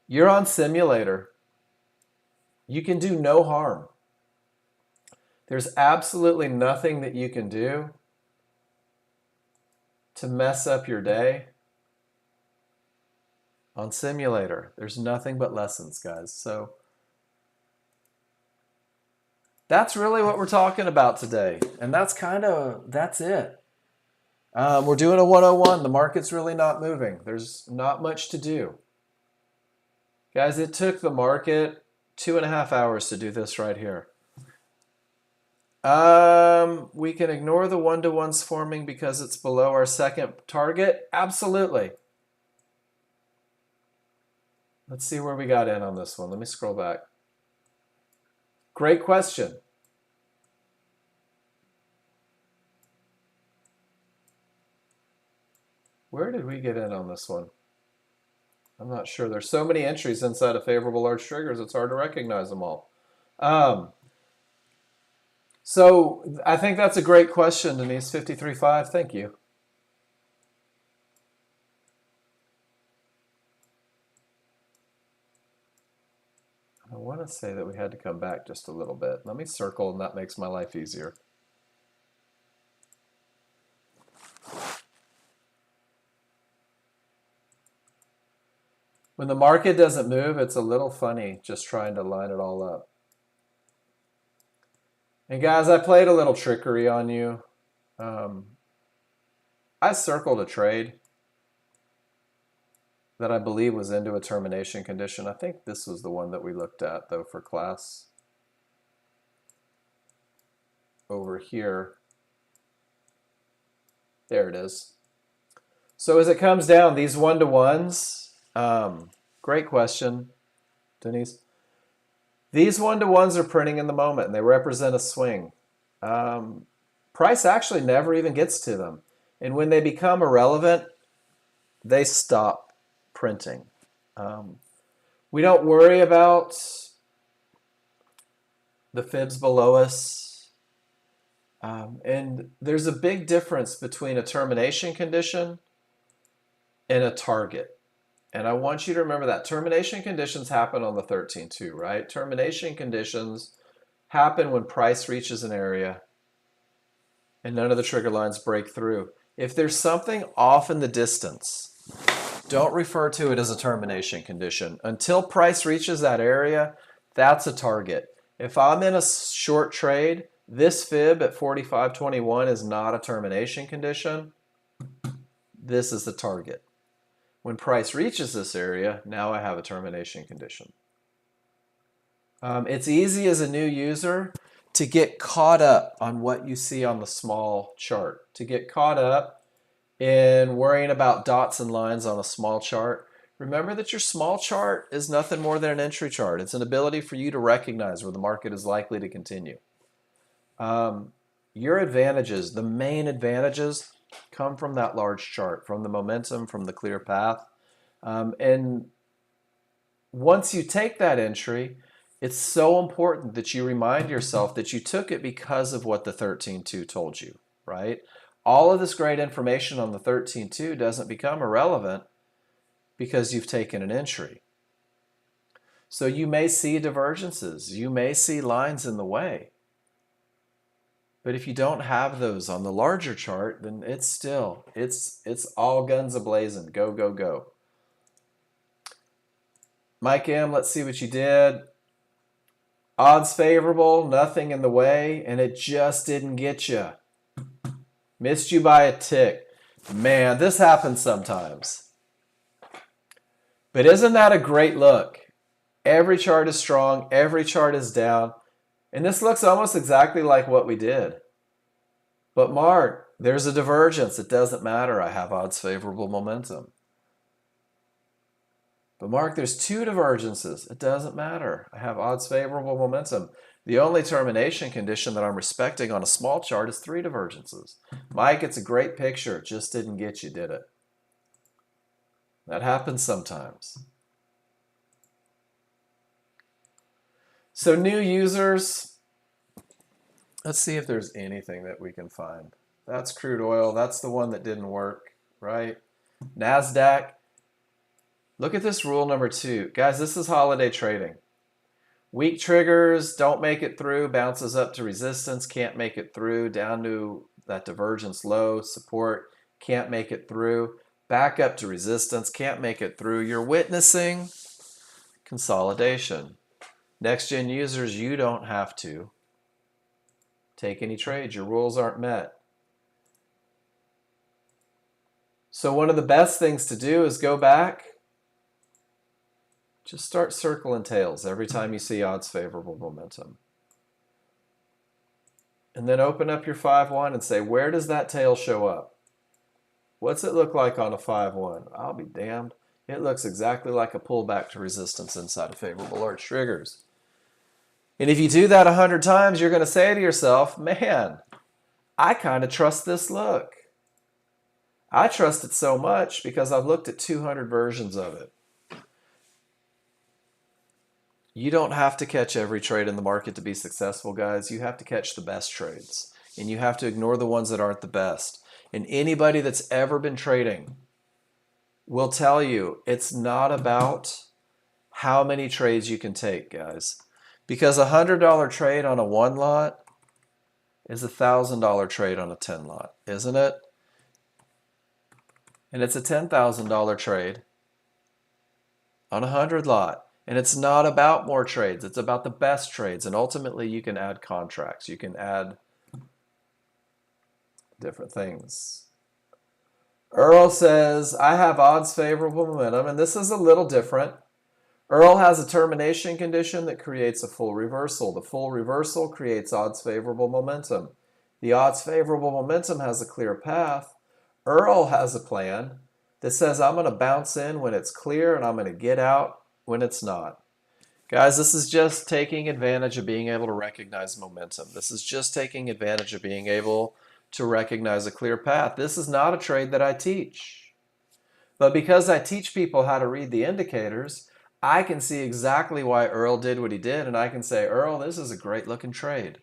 You're on simulator. You can do no harm. There's absolutely nothing that you can do to mess up your day on simulator. There's nothing but lessons, guys. So that's really what we're talking about today. And that's it. We're doing a 101. The market's really not moving. There's not much to do. Guys, it took the market 2.5 hours to do this right here. We can ignore the one-to-ones forming because it's below our second target. Absolutely. Let's see where we got in on this one. Let me scroll back. Great question. Where did we get in on this one? I'm not sure. There's so many entries inside of favorable large triggers, it's hard to recognize them all. So I think that's a great question, Denise. 53.5. Thank you. I want to say that we had to come back just a little bit. Let me circle, and that makes my life easier. When the market doesn't move, it's a little funny just trying to line it all up. And guys, I played a little trickery on you. I circled a trade that I believe was into a termination condition. I think this was the one that we looked at, though, for class. Over here. There it is. So as it comes down, these one-to-ones, great question, Denise. These one-to-ones are printing in the moment, and they represent a swing. Price actually never even gets to them. And when they become irrelevant, they stop printing. We don't worry about the fibs below us. And there's a big difference between a termination condition and a target. And I want you to remember that termination conditions happen on the 13.2, right? Termination conditions happen when price reaches an area and none of the trigger lines break through. If there's something off in the distance, don't refer to it as a termination condition. Until price reaches that area, that's a target. If I'm in a short trade, this fib at 45.21 is not a termination condition. This is the target. When price reaches this area, now I have a termination condition. It's easy as a new user to get caught up on what you see on the small chart, to get caught up in worrying about dots and lines on a small chart. Remember that your small chart is nothing more than an entry chart. It's an ability for you to recognize where the market is likely to continue. Your advantages, the main advantages, come from that large chart, from the momentum, from the clear path. And once you take that entry, it's so important that you remind yourself that you took it because of what the 13.2 told you, right? All of this great information on the 13.2 doesn't become irrelevant because you've taken an entry. So you may see divergences. You may see lines in the way. But if you don't have those on the larger chart, then it's all guns a-blazing. Go, go, go. Mike M., let's see what you did. Odds favorable, nothing in the way, and it just didn't get you. Missed you by a tick. Man, this happens sometimes. But isn't that a great look? Every chart is strong, every chart is down. And this looks almost exactly like what we did. But Mark, there's a divergence. It doesn't matter. I have odds favorable momentum. But Mark, there's two divergences. It doesn't matter. I have odds favorable momentum. The only termination condition that I'm respecting on a small chart is 3 divergences. Mike, it's a great picture. It just didn't get you, did it? That happens sometimes. So new users, let's see if there's anything that we can find. That's crude oil. That's the one that didn't work, right? NASDAQ. Look at this rule number 2. Guys, this is holiday trading. Weak triggers, don't make it through, bounces up to resistance, can't make it through, down to that divergence low, support, can't make it through, back up to resistance, can't make it through. You're witnessing consolidation. Next-gen users, you don't have to take any trades. Your rules aren't met. So one of the best things to do is go back, Just start circling tails every time you see odds favorable momentum. And then open up your 5-1 and say, where does that tail show up? What's it look like on a 5-1? I'll be damned. It looks exactly like a pullback to resistance inside of favorable arch triggers. And if you do that 100 times, you're going to say to yourself, man, I kind of trust this look. I trust it so much because I've looked at 200 versions of it. You don't have to catch every trade in the market to be successful, guys. You have to catch the best trades. And you have to ignore the ones that aren't the best. And anybody that's ever been trading will tell you it's not about how many trades you can take, guys. Because a $100 trade on a 1 lot is a $1,000 trade on a 10 lot, isn't it? And it's a $10,000 trade on a 100 lot. And it's not about more trades. It's about the best trades. And ultimately, you can add contracts. You can add different things. Earl says, I have odds favorable momentum. And this is a little different. Earl has a termination condition that creates a full reversal. The full reversal creates odds favorable momentum. The odds favorable momentum has a clear path. Earl has a plan that says I'm going to bounce in when it's clear and I'm going to get out when it's not. Guys, this is just taking advantage of being able to recognize momentum. This is just taking advantage of being able to recognize a clear path. This is not a trade that I teach. But because I teach people how to read the indicators, I can see exactly why Earl did what he did, and I can say, Earl, this is a great looking trade.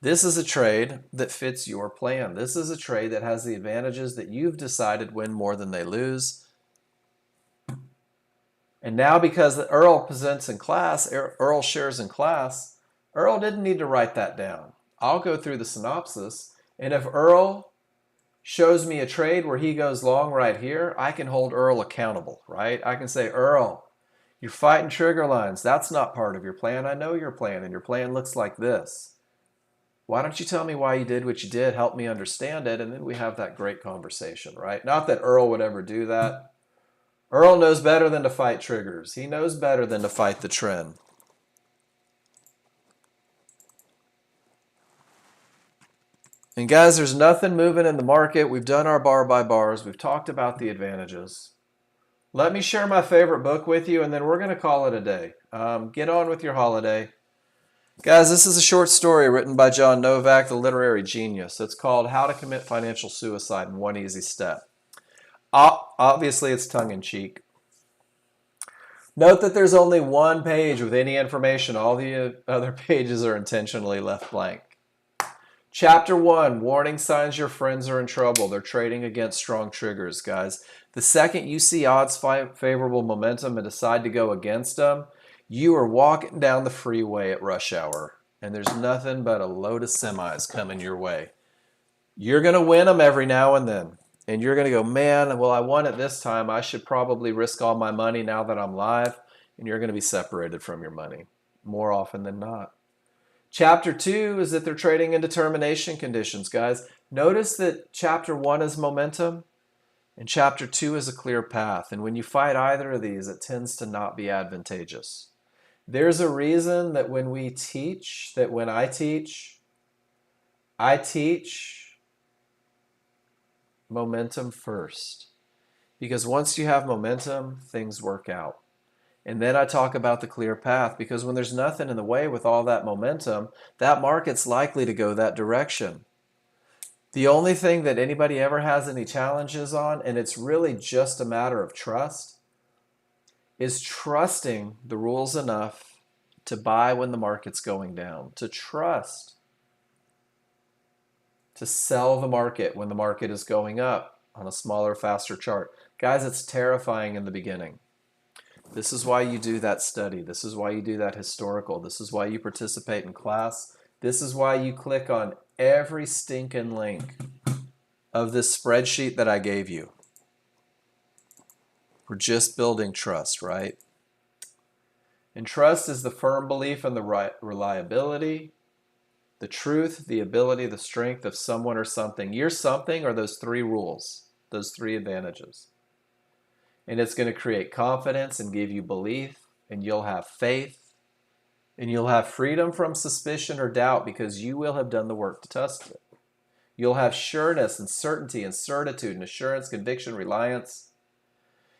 This is a trade that fits your plan. This is a trade that has the advantages that you've decided win more than they lose. And now because Earl presents in class, Earl shares in class, Earl didn't need to write that down. I'll go through the synopsis, and if Earl shows me a trade where he goes long right here, I can hold Earl accountable, right? I can say, Earl, you're fighting trigger lines. That's not part of your plan. I know your plan, and your plan looks like this. Why don't you tell me why you did what you did? Help me understand it, and then we have that great conversation, right? Not that Earl would ever do that. Earl knows better than to fight triggers. He knows better than to fight the trend. And guys, there's nothing moving in the market. We've done our bar by bars. We've talked about the advantages. Let me share my favorite book with you, and then we're going to call it a day. Get on with your holiday. Guys, this is a short story written by John Novak, the literary genius. It's called How to Commit Financial Suicide in One Easy Step. Obviously, it's tongue-in-cheek. Note that there's only one page with any information. All the other pages are intentionally left blank. Chapter 1, warning signs your friends are in trouble. They're trading against strong triggers, guys. The second you see odds favorable momentum and decide to go against them, you are walking down the freeway at rush hour, and there's nothing but a load of semis coming your way. You're going to win them every now and then. And you're going to go, man, well, I won it this time. I should probably risk all my money now that I'm live. And you're going to be separated from your money more often than not. Chapter 2 is that they're trading in determination conditions, guys. Notice that Chapter 1 is momentum and Chapter 2 is a clear path. And when you fight either of these, it tends to not be advantageous. There's a reason that when we teach, that when I teach momentum first. Because once you have momentum, things work out. And then I talk about the clear path, because when there's nothing in the way with all that momentum, that market's likely to go that direction. The only thing that anybody ever has any challenges on, and it's really just a matter of trust, is trusting the rules enough to buy when the market's going down, to trust to sell the market when the market is going up on a smaller, faster chart. Guys, it's terrifying in the beginning. This is why you do that study. This is why you do that historical. This is why you participate in class. This is why you click on every stinking link of this spreadsheet that I gave you. We're just building trust, right? And trust is the firm belief in the reliability, the truth, the ability, the strength of someone or something. Your something are those three rules, those three advantages. and it's going to create confidence and give you belief, and you'll have faith, and you'll have freedom from suspicion or doubt because you will have done the work to test it. You'll have sureness and certainty and certitude and assurance, conviction, reliance.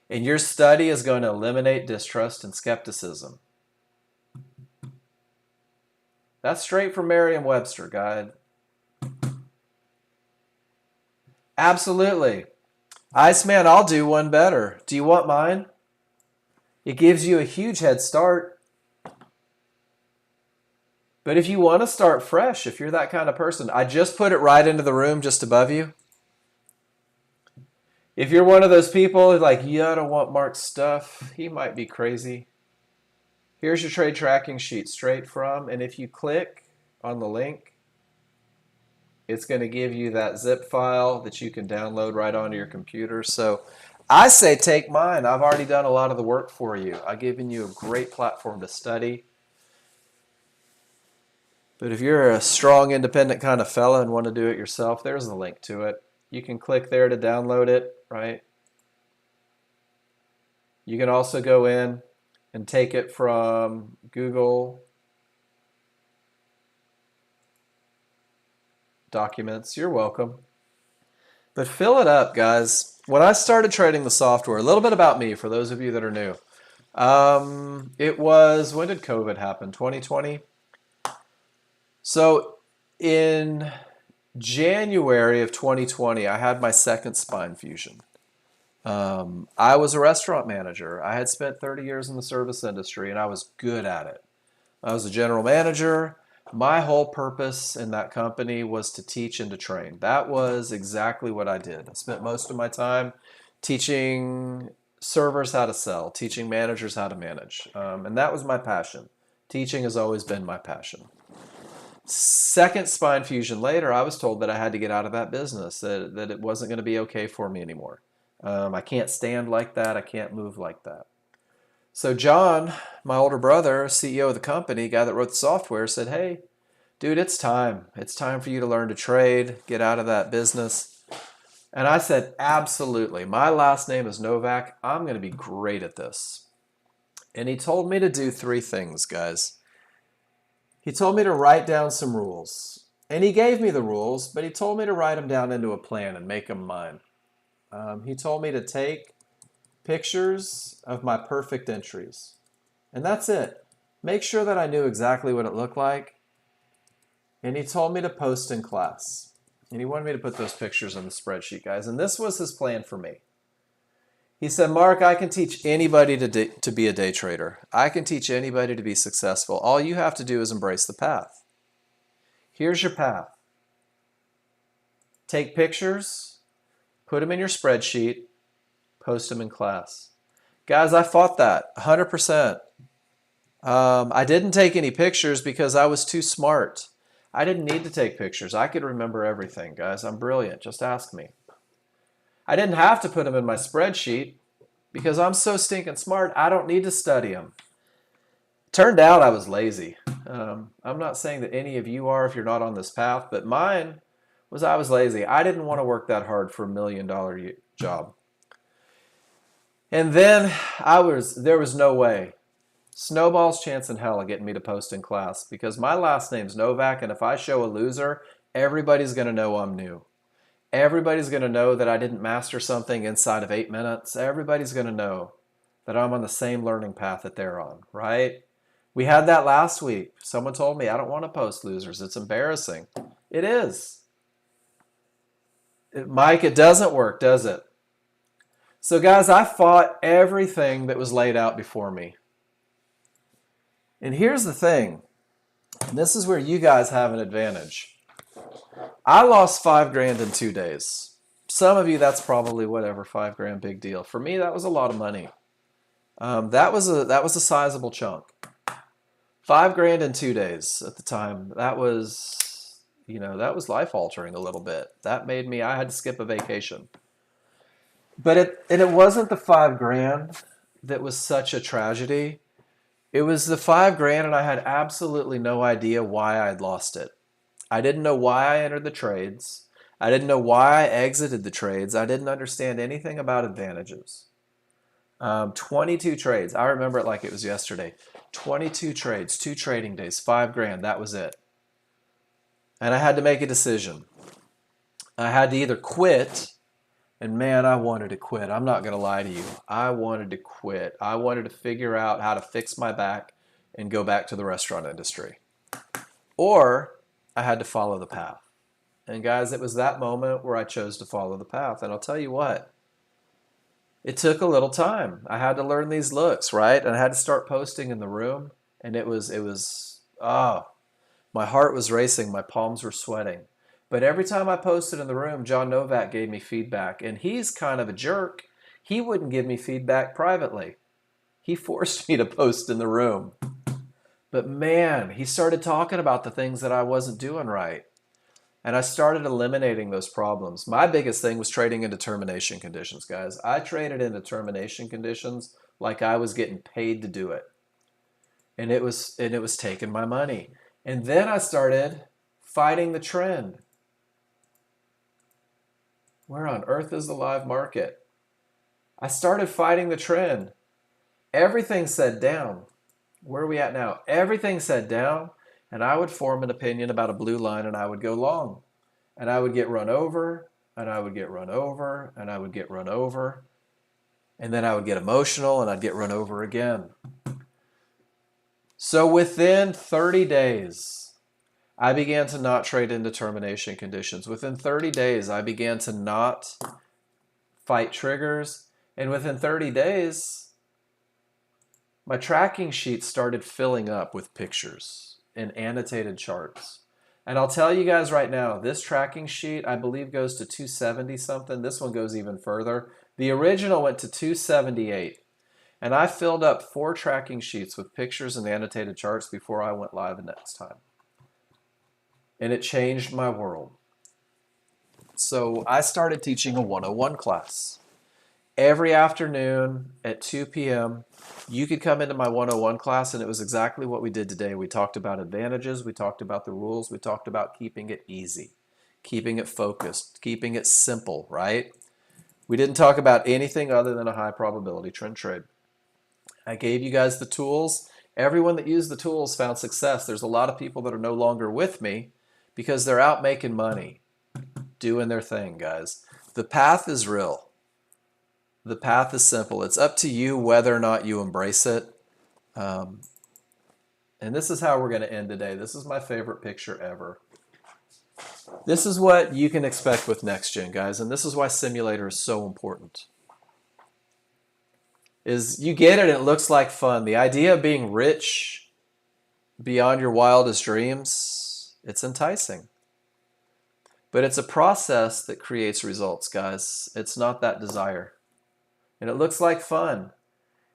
And your study is going to eliminate distrust and skepticism. That's straight from Merriam-Webster, guide. Absolutely. Iceman, I'll do one better. Do you want mine? It gives you a huge head start. But if you want to start fresh, if you're that kind of person, I just put it right into the room just above you. If you're one of those people like, yeah, I don't want Mark's stuff, he might be crazy. Here's your trade tracking sheet straight from, and if you click on the link, it's going to give you that zip file that you can download right onto your computer. So I say take mine. I've already done a lot of the work for you. I've given you a great platform to study. But if you're a strong, independent kind of fella and want to do it yourself, there's the link to it. You can click there to download it, right? You can also go in and take it from Google Documents. You're welcome. But fill it up, guys. When I started trading the software, a little bit about me for those of you that are new. It was, when did COVID happen? 2020? So in January of 2020, I had my second spine fusion. I was a restaurant manager. I had spent 30 years in the service industry, and I was good at it. I was a general manager. My whole purpose in that company was to teach and to train. That was exactly what I did. I spent most of my time teaching servers how to sell, teaching managers how to manage. And that was my passion. Teaching has always been my passion. Second spine fusion later, I was told that I had to get out of that business, that it wasn't going to be okay for me anymore. I can't stand like that. I can't move like that. So John, my older brother, CEO of the company, guy that wrote the software, said, hey, dude, it's time. It's time for you to learn to trade, get out of that business. And I said, absolutely. My last name is Novak. I'm going to be great at this. And he told me to do three things, guys. He told me to write down some rules. And he gave me the rules, but he told me to write them down into a plan and make them mine. He told me to take pictures of my perfect entries. And that's it. Make sure that I knew exactly what it looked like. And he told me to post in class. And he wanted me to put those pictures on the spreadsheet, guys. And this was his plan for me. He said, Mark, I can teach anybody to be a day trader. I can teach anybody to be successful. All you have to do is embrace the path. Here's your path. Take pictures, put them in your spreadsheet, post them in class. Guys, I fought that 100%. I didn't take any pictures because I was too smart. I didn't need to take pictures. I could remember everything, guys. I'm brilliant. Just ask me. I didn't have to put them in my spreadsheet because I'm so stinking smart, I don't need to study them. Turned out I was lazy. I'm not saying that any of you are if you're not on this path, but mine was I was lazy. I didn't want to work that hard for $1 million job. And then there was no way. Snowball's chance in hell of getting me to post in class because my last name's Novak, and if I show a loser, everybody's going to know I'm new. Everybody's going to know that I didn't master something inside of 8 minutes. Everybody's going to know that I'm on the same learning path that they're on, right? We had that last week. Someone told me, I don't want to post losers. It's embarrassing. It is. Mike, it doesn't work, does it? So guys, I fought everything that was laid out before me. And here's the thing. And this is where you guys have an advantage. I lost $5,000 in 2 days. Some of you, that's probably whatever, $5,000, big deal. For me, that was a lot of money. That was a sizable chunk. $5,000 in 2 days at the time. That was, that was life altering a little bit. That made me, I had to skip a vacation. But it wasn't the $5,000 that was such a tragedy. It was the $5,000 and I had absolutely no idea why I'd lost it. I didn't know why I entered the trades. I didn't know why I exited the trades. I didn't understand anything about advantages. 22 trades. I remember it like it was yesterday. 22 trades, 2 trading days, 5 grand. That was it. And I had to make a decision. I had to either quit, and man, I wanted to quit. I'm not going to lie to you. I wanted to quit. I wanted to figure out how to fix my back and go back to the restaurant industry. Or I had to follow the path. And guys, it was that moment where I chose to follow the path. And I'll tell you what, it took a little time. I had to learn these looks, right? And I had to start posting in the room. And my heart was racing. My palms were sweating. But every time I posted in the room, John Novak gave me feedback. And he's kind of a jerk. He wouldn't give me feedback privately. He forced me to post in the room. But man, he started talking about the things that I wasn't doing right. And I started eliminating those problems. My biggest thing was trading into termination conditions, guys. I traded into termination conditions like I was getting paid to do it. And it was taking my money. And then I started fighting the trend. Where on earth is the live market? I started fighting the trend. Everything said down. Where are we at now? Everything said down, and I would form an opinion about a blue line and I would go long. And I would get run over, and I would get run over, and I would get run over. And then I would get emotional and I'd get run over again. So within 30 days, I began to not trade into termination conditions. Within 30 days, I began to not fight triggers. And within 30 days, my tracking sheet started filling up with pictures and annotated charts. And I'll tell you guys right now, this tracking sheet, I believe, goes to 270 something. This one goes even further. The original went to 278. And I filled up 4 tracking sheets with pictures and annotated charts before I went live the next time. And it changed my world. So I started teaching a 101 class. Every afternoon at 2 p.m., you could come into my 101 class, and it was exactly what we did today. We talked about advantages, we talked about the rules, we talked about keeping it easy, keeping it focused, keeping it simple, right? We didn't talk about anything other than a high probability trend trade. I gave you guys the tools. Everyone that used the tools found success. There's a lot of people that are no longer with me because they're out making money, doing their thing, guys. The path is real. The path is simple. It's up to you whether or not you embrace it. And this is how we're going to end today. This is my favorite picture ever. This is what you can expect with Nexgen, guys. And this is why simulator is so important. Is you get it and it looks like fun. The idea of being rich beyond your wildest dreams, it's enticing. But it's a process that creates results, guys. It's not that desire. And it looks like fun.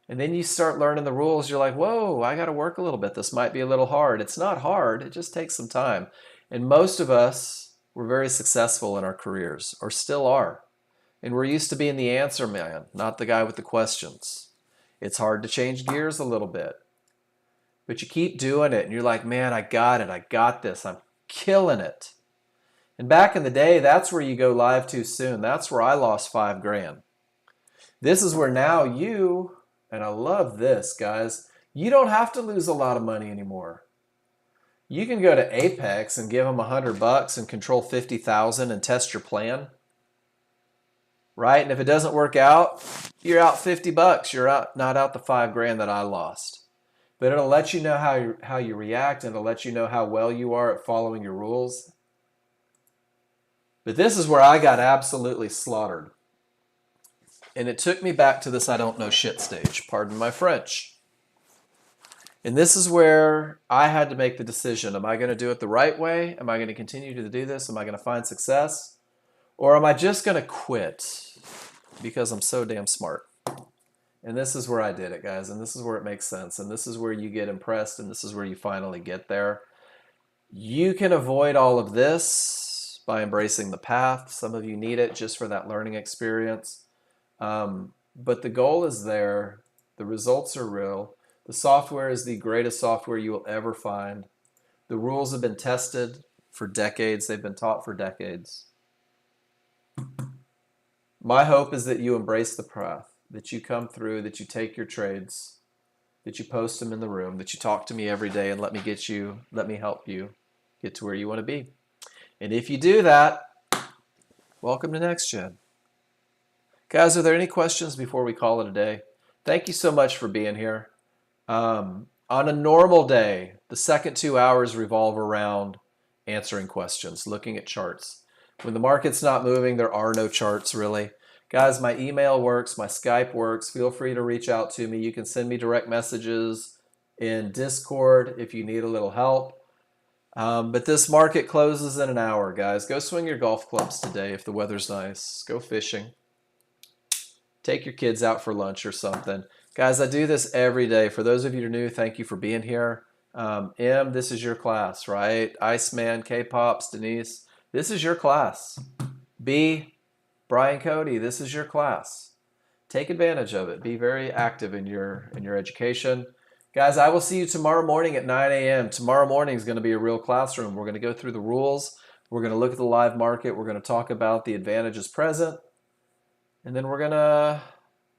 And then you start learning the rules. You're like, whoa, I got to work a little bit. This might be a little hard. It's not hard. It just takes some time. And most of us were very successful in our careers, or still are. And we're used to being the answer man, not the guy with the questions. It's hard to change gears a little bit. But you keep doing it, and you're like, man, I got it. I got this. I'm killing it. And back in the day, that's where you go live too soon. That's where I lost 5 grand. This is where now you, and I love this, guys, you don't have to lose a lot of money anymore. You can go to Apex and give them $100 and control 50,000 and test your plan, right? And if it doesn't work out, you're out $50. You're not out the 5 grand that I lost. But it'll let you know how you react, and it'll let you know how well you are at following your rules. But this is where I got absolutely slaughtered. And it took me back to this I don't know shit stage, pardon my French. And this is where I had to make the decision. Am I going to do it the right way? Am I going to continue to do this? Am I going to find success? Or am I just going to quit because I'm so damn smart? And this is where I did it, guys. And this is where it makes sense. And this is where you get impressed. And this is where you finally get there. You can avoid all of this by embracing the path. Some of you need it just for that learning experience. But the goal is there. The results are real. The software is the greatest software you will ever find. The rules have been tested for decades. They've been taught for decades. My hope is that you embrace the path, that you come through, that you take your trades, that you post them in the room, that you talk to me every day and let me help you get to where you want to be. And if you do that, welcome to Nexgen. Guys, are there any questions before we call it a day? Thank you so much for being here. On a normal day, the second 2 hours revolve around answering questions, looking at charts. When the market's not moving, there are no charts really. Guys, my email works, my Skype works. Feel free to reach out to me. You can send me direct messages in Discord if you need a little help. But this market closes in an hour, guys. Go swing your golf clubs today if the weather's nice. Go fishing. Take your kids out for lunch or something. Guys, I do this every day. For those of you who are new, thank you for being here. M, this is your class, right? Iceman, K-Pops, Denise, this is your class. B, Brian Cody, this is your class. Take advantage of it. Be very active in your education. Guys, I will see you tomorrow morning at 9 a.m. Tomorrow morning is going to be a real classroom. We're going to go through the rules. We're going to look at the live market. We're going to talk about the advantages present. And then we're going to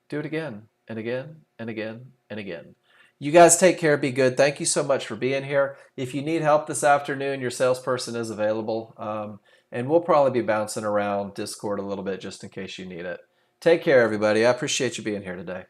do it again and again and again and again. You guys take care. Be good. Thank you so much for being here. If you need help this afternoon, your salesperson is available. And we'll probably be bouncing around Discord a little bit just in case you need it. Take care, everybody. I appreciate you being here today.